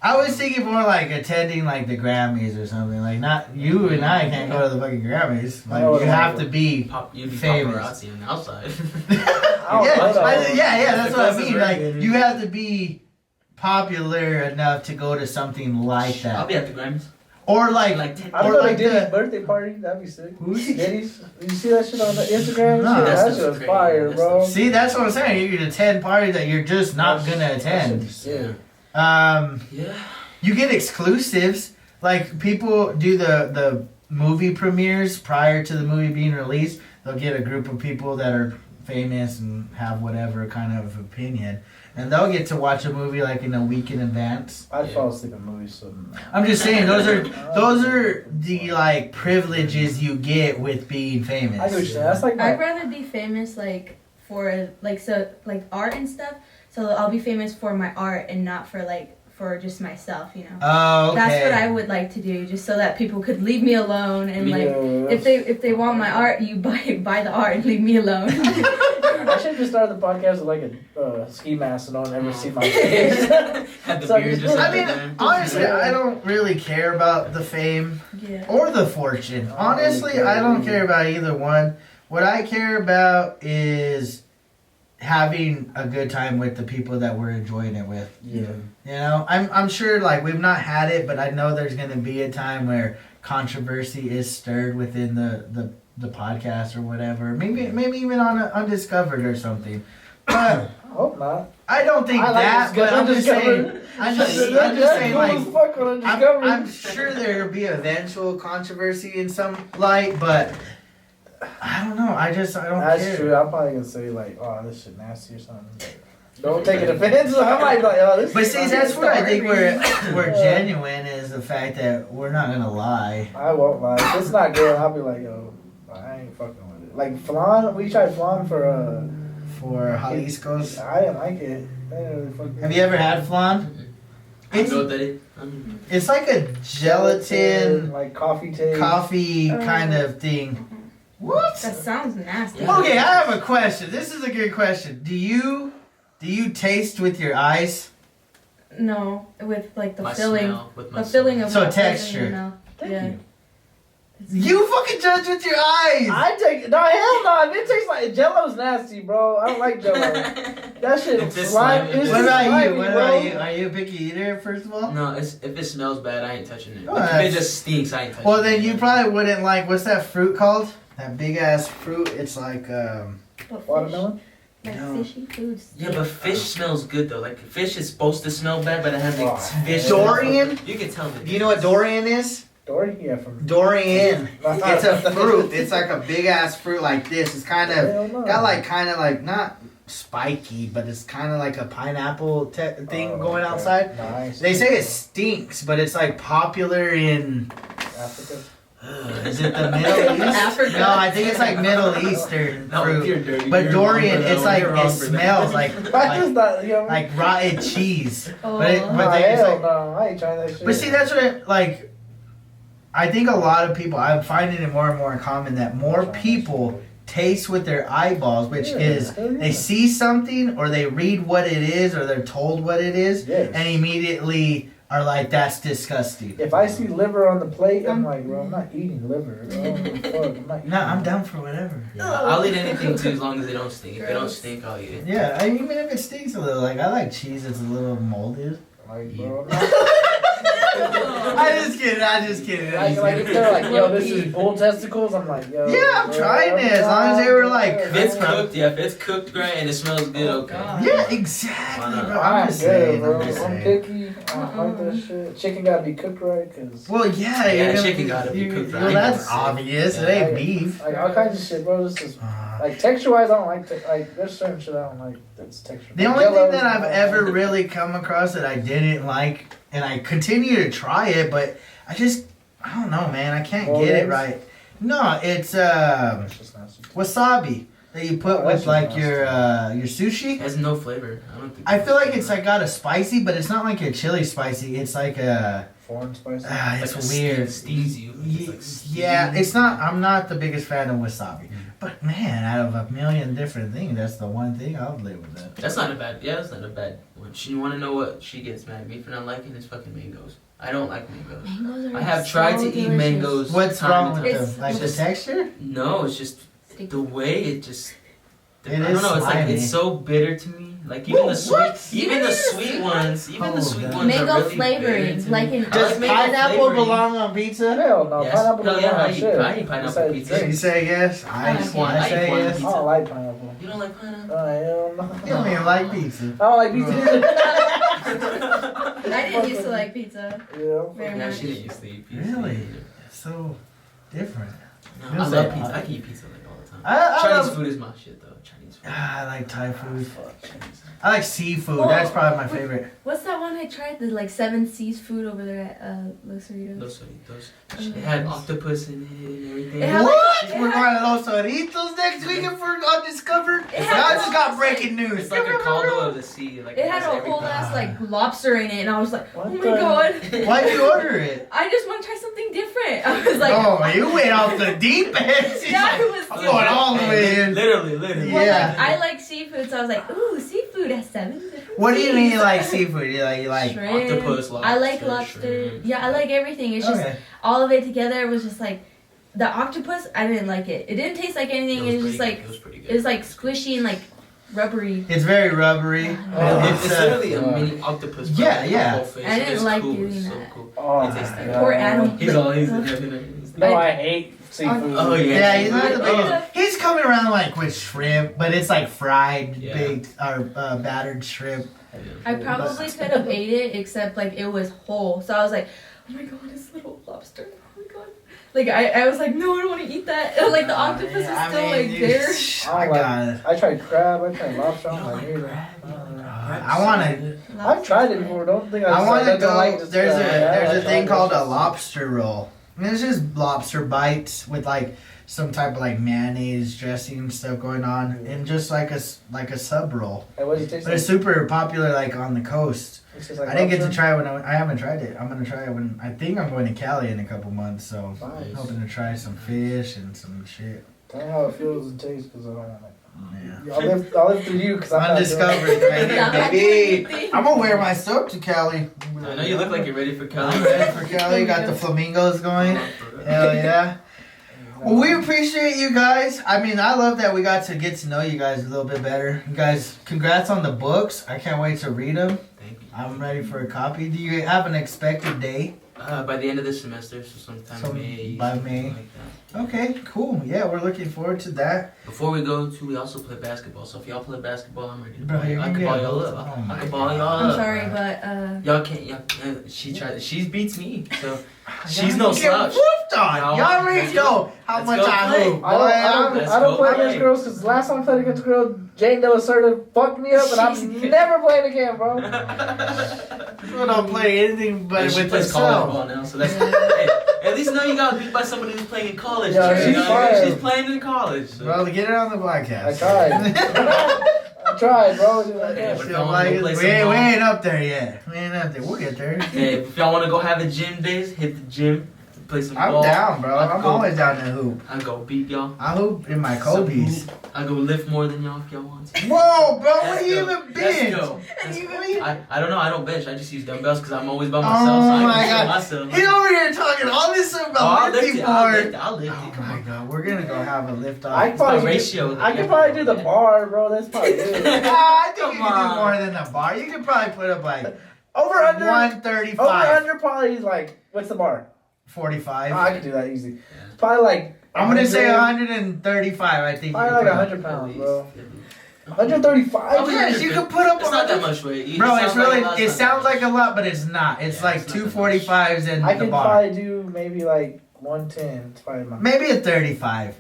A: I was thinking more like attending like the Grammys or something. Like not you and I can't go to the fucking Grammys. Like
E: Oh,
A: you have to be.
B: You'd be
A: Famous.
B: paparazzi on the outside.
E: I don't know.
A: Yeah, that's what I
B: That's
A: mean.
B: right.
A: Like you have to be popular enough to go to something like
B: I'll
A: that,
B: be at the Grammys.
A: or like,
B: Like 10
E: I'm
A: or
E: going
A: like
E: to Diddy's
A: the
E: birthday party. That'd be sick.
A: who's
E: Diddy's. Did you see that shit on the Instagram?
A: No.
E: Shit,
B: That
E: that
B: stuff's
E: shit was
B: crazy.
E: fire,
B: That
E: bro.
B: stuff's-
A: See, that's what I'm saying. You can attend parties that you're just not gonna
E: That
A: attend.
E: shit sick.
B: Yeah.
A: You get exclusives. Like people do the movie premieres prior to the movie being released. They'll get a group of people that are famous and have whatever kind of opinion, and they'll get to watch a movie like in a week in advance.
E: I'd fall asleep in movies, so.
A: I'm just saying those are the like privileges you get with being famous.
E: I understand. That's like
C: I'd
E: my.
C: rather be famous for art and stuff. So I'll be famous for my art and not for just myself, you know.
A: Oh, okay.
C: That's what I would like to do, just so that people could leave me alone and
E: Yeah,
C: if they want my art, you buy the art and leave me alone.
E: I should just start the podcast with like a ski mask so no one ever see my face.
B: Had the
E: So
B: beard
E: just-
B: just
A: I
B: like
A: mean,
B: that.
A: honestly, I don't really care about the fame
C: Yeah.
A: or the fortune. Honestly, I don't care about either one. What I care about is having a good time with the people that we're enjoying it with.
E: Yeah.
A: You know, I'm sure like we've not had it, but I know there's gonna be a time where controversy is stirred within the podcast or whatever. Maybe even on Undiscovered or something. But
E: I hope not.
A: I don't think
E: I like
A: that. But I'm just saying. I'm just saying like. I'm sure there'll be eventual controversy in some light, but I don't know. I don't
E: That's
A: care.
E: true. I'm probably gonna say like, oh, this shit nasty or something. Don't take it offensive. I might be like, oh, this.
A: But
E: is
A: see,
E: not
A: that's
E: good.
A: where I think we're genuine is the fact that we're not gonna lie.
E: I won't lie. If it's not good, I'll be like, yo, I ain't fucking with it. Like flan, we tried flan for
A: For Jalisco's.
E: I didn't like it. I didn't really fucking.
A: Have you ever had flan?
B: I don't know what that is.
A: It's like a gelatin
E: like coffee taste.
A: coffee kind of thing. What?
C: That sounds nasty.
A: Okay, I have a question. This is a good question. Do you taste with your eyes?
C: No, with like the
B: My
C: filling,
B: smell, with my
C: the filling of
A: So
C: what goes in
A: texture.
C: your mouth.
E: Thank
C: Yeah.
E: you.
A: You fucking judge with your eyes.
E: I take no hell no. If it tastes like Jello's nasty, bro. I don't like Jello. That shit
B: If it's
E: slime.
B: slimy,
E: It's
A: What about
E: slimy,
A: you? What
E: bro.
A: about you? Are you a picky eater, first of all?
B: No, if it smells bad, I ain't touching it.
A: Oh,
B: Like, if
A: that's-
B: it just stinks, I ain't touching it.
A: Well, then you probably wouldn't like, what's that fruit called? That big ass fruit. It's like,
C: But fish,
E: Watermelon.
C: like
A: No.
C: fishy foods.
B: Yeah, but fish smells good though. Like fish is supposed to smell bad, but it has like
E: Oh,
B: fish.
A: Dorian?
B: You can tell.
A: Do you know what dorian is?
E: Dory? Yeah, from.
A: Dorian. It's a fruit. It's like a big ass fruit like this. It's kind of
E: Hell no.
A: got like not spiky, but it's kind of like a pineapple thing
E: Oh,
A: going
E: okay.
A: outside.
E: Nice.
A: They say it stinks, but it's like popular in.
E: Africa.
A: Is it the Middle East?
C: Africa.
A: No, I think it's like Middle Eastern
B: No, if
A: fruit.
B: you're dirty.
A: But
B: you're
A: Dorian,
B: wrong for
A: it's
B: that
A: like
B: one. You're wrong
A: it
B: for that.
A: smells like
E: Why is that? You know?
A: like rotted cheese.
C: Oh.
A: But
E: Nah,
A: they, it's
E: hell
A: like,
E: no. I ain't trying that shit.
A: but see, that's what it, like. I think a lot of people. I'm finding it more and more common that more people taste with their eyeballs, which
E: Yeah,
A: is
E: hell yeah.
A: they see something or they read what it is or they're told what it is,
E: Yes.
A: and immediately are like, "That's disgusting."
E: If I see liver on the plate, I'm like, bro, I'm not eating liver. Bro. Fuck, I'm not eating
A: No, I'm down for whatever.
B: Yeah, I'll eat anything too as long as they don't stink. If they don't
C: Gross.
B: stink, I'll eat it.
A: Yeah, even if it stinks a little, like I like cheese that's a little molded.
E: Like, bro,
A: I'm just kidding. I'm just kidding.
E: like if they're like, yo, this is bull testicles, I'm like, yo.
A: Yeah, I'm
E: bro,
A: trying it, as long as they were, like,
B: If
E: yeah,
B: it's
A: That's
B: cooked, yeah. If it's cooked right and it smells good,
C: Oh,
B: okay.
C: God.
A: Yeah, exactly,
B: Why not?
A: bro.
E: I'm
A: I'm just saying.
E: bro.
A: I'm just
E: I'm
A: saying.
E: picky. I don't like that shit. Chicken gotta be cooked right, cause
A: Well, yeah,
B: Yeah,
A: you're gonna-
B: chicken gotta be cooked right.
A: Well, that's
B: Yeah.
A: obvious. It
B: Yeah.
A: ain't beef.
E: like all kinds of shit, bro. This is
A: Uh,
E: like texture wise, I don't like. Like there's certain shit I don't like. That's texture.
A: The only
E: Jell-O's,
A: thing that I've
E: I don't
A: ever
E: like.
A: really come across that I didn't like, and I continue to try it, but I don't know, man. I can't
E: Boiled
A: get it
E: eggs?
A: right. No, it's
E: That's just nasty.
A: wasabi that you put
E: Oh,
A: with
E: that's
A: like
E: nasty.
B: It
A: your sushi.
B: has no flavor. I don't think.
A: I feel like it's like got a spicy, but it's not like a chili spicy. It's like a
E: Foreign spice.
A: it's
B: like
A: weird.
B: Stings you. It's like steam.
A: Yeah, it's not. I'm not the biggest fan of wasabi, but man, out of a million different things, that's the one thing I'll live with that.
B: That's not a bad. Yeah, that's not a bad one. You want to know what she gets mad at me for not liking? Is fucking mangoes. I don't like mangoes.
C: Mangoes are
B: I have
C: so
B: tried to eat
C: delicious.
B: mangoes.
A: What's
B: time
A: wrong
B: and
A: with
B: time.
C: It's-
A: them? Like the
B: just-
A: texture?
B: No, it's just the way it just
A: It
B: I don't
A: is
B: know. It's like
A: slimy.
B: it's so bitter to me. Like even the sweet,
A: what?
B: even the sweet ones, even the sweet ones
C: Mango
B: are really
C: flavoring,
B: bitter to
C: like
B: me.
C: in
B: I
A: Does
B: like mango
A: pineapple
B: flavoring.
A: belong on pizza?
E: Hell no,
B: Yes.
E: pineapple
B: Hell
E: don't
B: yeah,
E: have
B: I eat
E: shit.
B: pineapple
E: Besides
B: pizza.
E: drinks.
A: You say yes. I
C: I
A: say
C: say
A: yes.
E: I don't like pineapple.
B: You don't like pineapple?
E: Hell no.
A: You don't even like pizza.
E: I don't like pizza either.
C: I didn't used to like pizza.
E: Yeah.
C: Very
B: Yeah,
C: much.
B: she didn't used to eat pizza.
A: Really?
B: either.
A: It's so different.
B: No,
A: You'll
B: I
A: say
B: love
A: it.
B: pizza. I can eat pizza like all the time.
A: I
B: Chinese
A: love.
B: food is my shit though. Chinese food.
A: I like Thai food. I like seafood. That's probably my favorite.
C: What's that one I tried? The like 7 Seas food over there at Los Cerritos.
B: Los Doritos. It had octopus in it and everything.
C: It had
A: What?
C: like- it
A: We're
C: had-
A: going to Los Cerritos next weekend for Undiscovered.
C: It
A: I
C: had-
A: just got breaking news.
B: It's like a caldo of the sea. Like
C: It had
B: has
C: a whole
B: everything.
C: ass like lobster in it, and I was like,
E: What
C: oh my
E: the-
C: god.
A: Why'd you order it?
C: I just want to try something different. I was like,
A: Oh, you went off the deep end. She's
C: yeah,
A: like,
C: it was.
A: I'm going all the way in.
B: Literally.
C: Well,
A: Yeah.
C: like, I like seafood, so I was like, ooh, seafood has 7 different.
A: What do you
C: seas.
A: mean you like seafood? You like
C: Shrimp.
B: Octopus, lobster,
C: I like lobster.
B: shrimp.
C: Yeah, I like everything. It's just
A: Okay.
C: all of it together was just like the octopus. I didn't like it. It didn't taste like anything. It was just like
B: it was pretty good.
C: it was like squishy and like rubbery.
A: It's very rubbery.
B: It's literally a
E: uh,
B: mini octopus.
A: Yeah,
B: bro.
A: yeah.
B: Whole face.
C: I didn't
B: It's
C: like
B: cool.
C: doing
B: It's so
C: that.
B: cool.
E: Oh,
B: It tastes
E: my
B: like
E: God.
C: Poor animal.
B: He's all he's in heaven.
E: No, I hate seafood.
B: Oh, yeah.
A: Yeah, he's not the
C: Oh.
A: biggest. He's coming around like with shrimp, but it's like fried,
B: Yeah.
A: baked, or battered shrimp.
C: I probably could have ate it, except like it was whole. So I was like, oh my god, this little lobster. Oh my god. Like I was like, no, I don't want to eat that. And, like the octopus is
A: Yeah, I
C: still
A: mean,
C: like
A: dude,
C: there.
A: I got it.
E: I tried crab. I tried lobster. I'm like, neither.
A: I want to.
E: I've tried it before. Don't think
A: I want to
E: don't
A: go.
E: like this
A: There's
E: crab. Yeah,
A: there's
E: I
A: a thing
E: tried
A: called
E: it.
A: a lobster roll. I mean, it's just lobster bites with like some type of like mayonnaise dressing and stuff going on, and just like a sub roll.
E: Hey, what does it taste
A: But it's super popular like on the coast.
E: It tastes like
A: I didn't get to
E: lobster?
A: try it when I haven't tried it. I'm gonna try it when I think I'm going to Cali in a couple months, so I'm
E: Nice.
A: hoping to try some fish and some shit.
E: Tell me how it feels and tastes, because I don't know.
A: Yeah.
E: I'll live through you, because I'm not doing
A: Undiscovered,
E: it.
A: right here,
C: Not
A: baby.
C: doing anything.
A: I'm gonna wear my soap to Cali.
B: I know you look like you're ready for
A: I'm
B: Cali.
A: ready for Cali. Got the flamingos going. Hell yeah. Well, we appreciate you guys. I mean, I love that we got to get to know you guys a little bit better. You guys, congrats on the books. I can't wait to read them.
B: Thank you.
A: I'm ready for a copy. Do you have an expected date?
B: By the end of this semester, so sometime
A: So
B: May.
A: by
B: something
A: May.
B: Like that.
A: Okay, cool. Yeah, we're looking forward to that.
B: Before we go to, we also play basketball. So if y'all play basketball, I'm ready to
A: Bro,
B: play.
A: you're
B: I
A: gonna
B: can
A: get
B: ball y'all
A: both.
B: up.
A: Oh
B: I
A: my
B: can ball y'all
C: I'm
B: up.
C: sorry, but
B: Y'all can't. She tried. She beats me. So she's no
A: Get
B: slouch.
A: whooped on.
B: No.
A: Y'all already know how
B: Let's
A: much
B: go
A: I
B: play.
A: hoop.
E: I don't, I
A: Boy,
E: don't,
B: Let's
E: I don't
B: go
E: play
B: play.
E: against girls, because last time I played against a girl, Jane De La Cerda fucked me up, and I'm never playing again, bro.
A: I don't play anything but
B: And she
A: with
B: plays college ball
A: herself.
B: now, so that's hey, at least now you got beat by somebody who's playing in college.
E: Yeah,
B: you
E: she's
B: know?
E: fine.
B: She's playing in college. So.
A: Bro, get it on the podcast.
E: I tried. I tried, bro. Dude, I
B: Yeah,
E: guess.
B: but
A: We
B: if y'all wanna go play some ball-
A: ain't up there yet. We ain't up there. We'll get there.
B: Hey, if y'all want to go have a gym days, hit the gym, play some
A: I'm
B: ball.
A: down, bro.
B: I'll
A: I'm
B: go-
A: always down to hoop.
B: I go beat y'all.
A: I hoop in my Kobe's.
B: I go lift more than y'all if y'all want to.
A: Whoa, bro,
B: Let's
A: what you
B: go.
A: even
B: Let's
A: been?
B: go.
A: Let's go.
B: I don't know. I don't bench. I just use dumbbells because I'm always by
A: Oh
B: myself. so I
A: my
B: can
A: God.
B: myself.
A: He's over here talking all this stuff
B: Oh, I'll
A: about
B: lift
A: lifting
B: it. I'll lift
A: part.
B: it. I'll lift
A: Oh
B: it. Come
A: my
B: on.
A: God, we're gonna go have a lift off.
E: I
B: It's the
E: probably
B: ratio.
E: I could probably do the bar, bro. That's probably good.
A: I think you
B: Come
A: can do
B: on.
A: more than a bar. You could probably put up like
E: Over under.
A: 135,
E: Over under probably like, what's the bar?
A: 45.
E: Oh, I can do that easy. It's probably like.
A: I'm gonna say
E: 100,
A: 135. I think you
E: Probably
A: can
E: like
A: put up.
E: 100 pounds, bro. 135.
A: Yes, you can put up
B: It's
A: a
B: not that
A: 100.
B: much weight. It
A: Bro,
B: sounds
A: it's
B: like
A: really.
B: a lot,
A: It
B: it's not
A: sounds
B: that
A: like a lot, but it's not. It's
B: Yeah,
A: like
B: it's not that
A: 245s in
E: I
A: the
E: can
A: bar.
E: probably do maybe like 110. It's probably my.
A: Maybe a 35.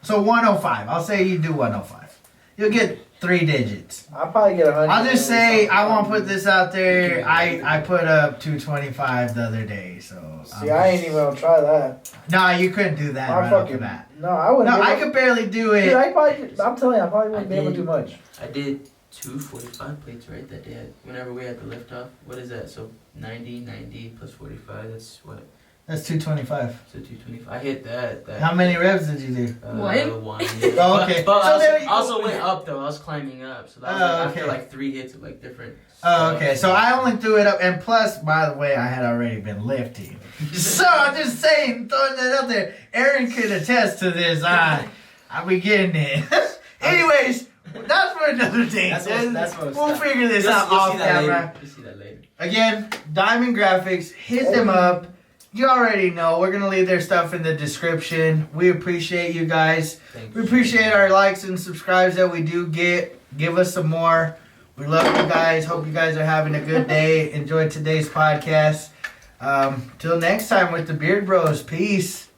A: So 105. I'll say you do 105. You'll get 3 digits.
E: I'll probably get 100.
A: I'll just say I won't put this out there. I put up 225 the other day. So
E: See, I ain't even gonna try that.
A: No, you couldn't do that
E: I
A: right off
E: fucking.
A: the bat.
E: No, I wouldn't.
A: No,
E: be
A: I
E: able-
A: could barely do
E: Dude,
A: it.
E: I'm telling you, I probably wouldn't
B: I
E: be able to
B: did.
E: do much.
B: I did 245 plates right that day. Whenever we had the lift off. What is that? So 90 plus 45. That's what?
A: That's 225.
B: So 225. I hit that.
A: How many reps did you do?
C: One?
B: One.
A: Oh, okay.
B: But
A: So
B: I
A: there you
B: also
A: go.
B: went up though. I was climbing up. So that was
A: Oh,
B: like after
A: okay.
B: like 3 hits of like different.
A: Oh, okay. So
B: stuff.
A: I only threw it up, and plus, by the way, I had already been lifting. So I'm just saying, throwing that up there. Aaron could attest to this. I be getting it. Anyways, That's for another day.
B: That's what
A: We'll figure this out off camera.
B: You'll see that later.
A: Again, Diamond Graphics, hit them up. You already know. We're going to leave their stuff in the description. We appreciate you guys.
B: Thank
A: We
B: you.
A: appreciate our likes and subscribes that we do get. Give us some more. We love you guys. Hope you guys are having a good day. Enjoy today's podcast. Till next time with the Beard Bros. Peace.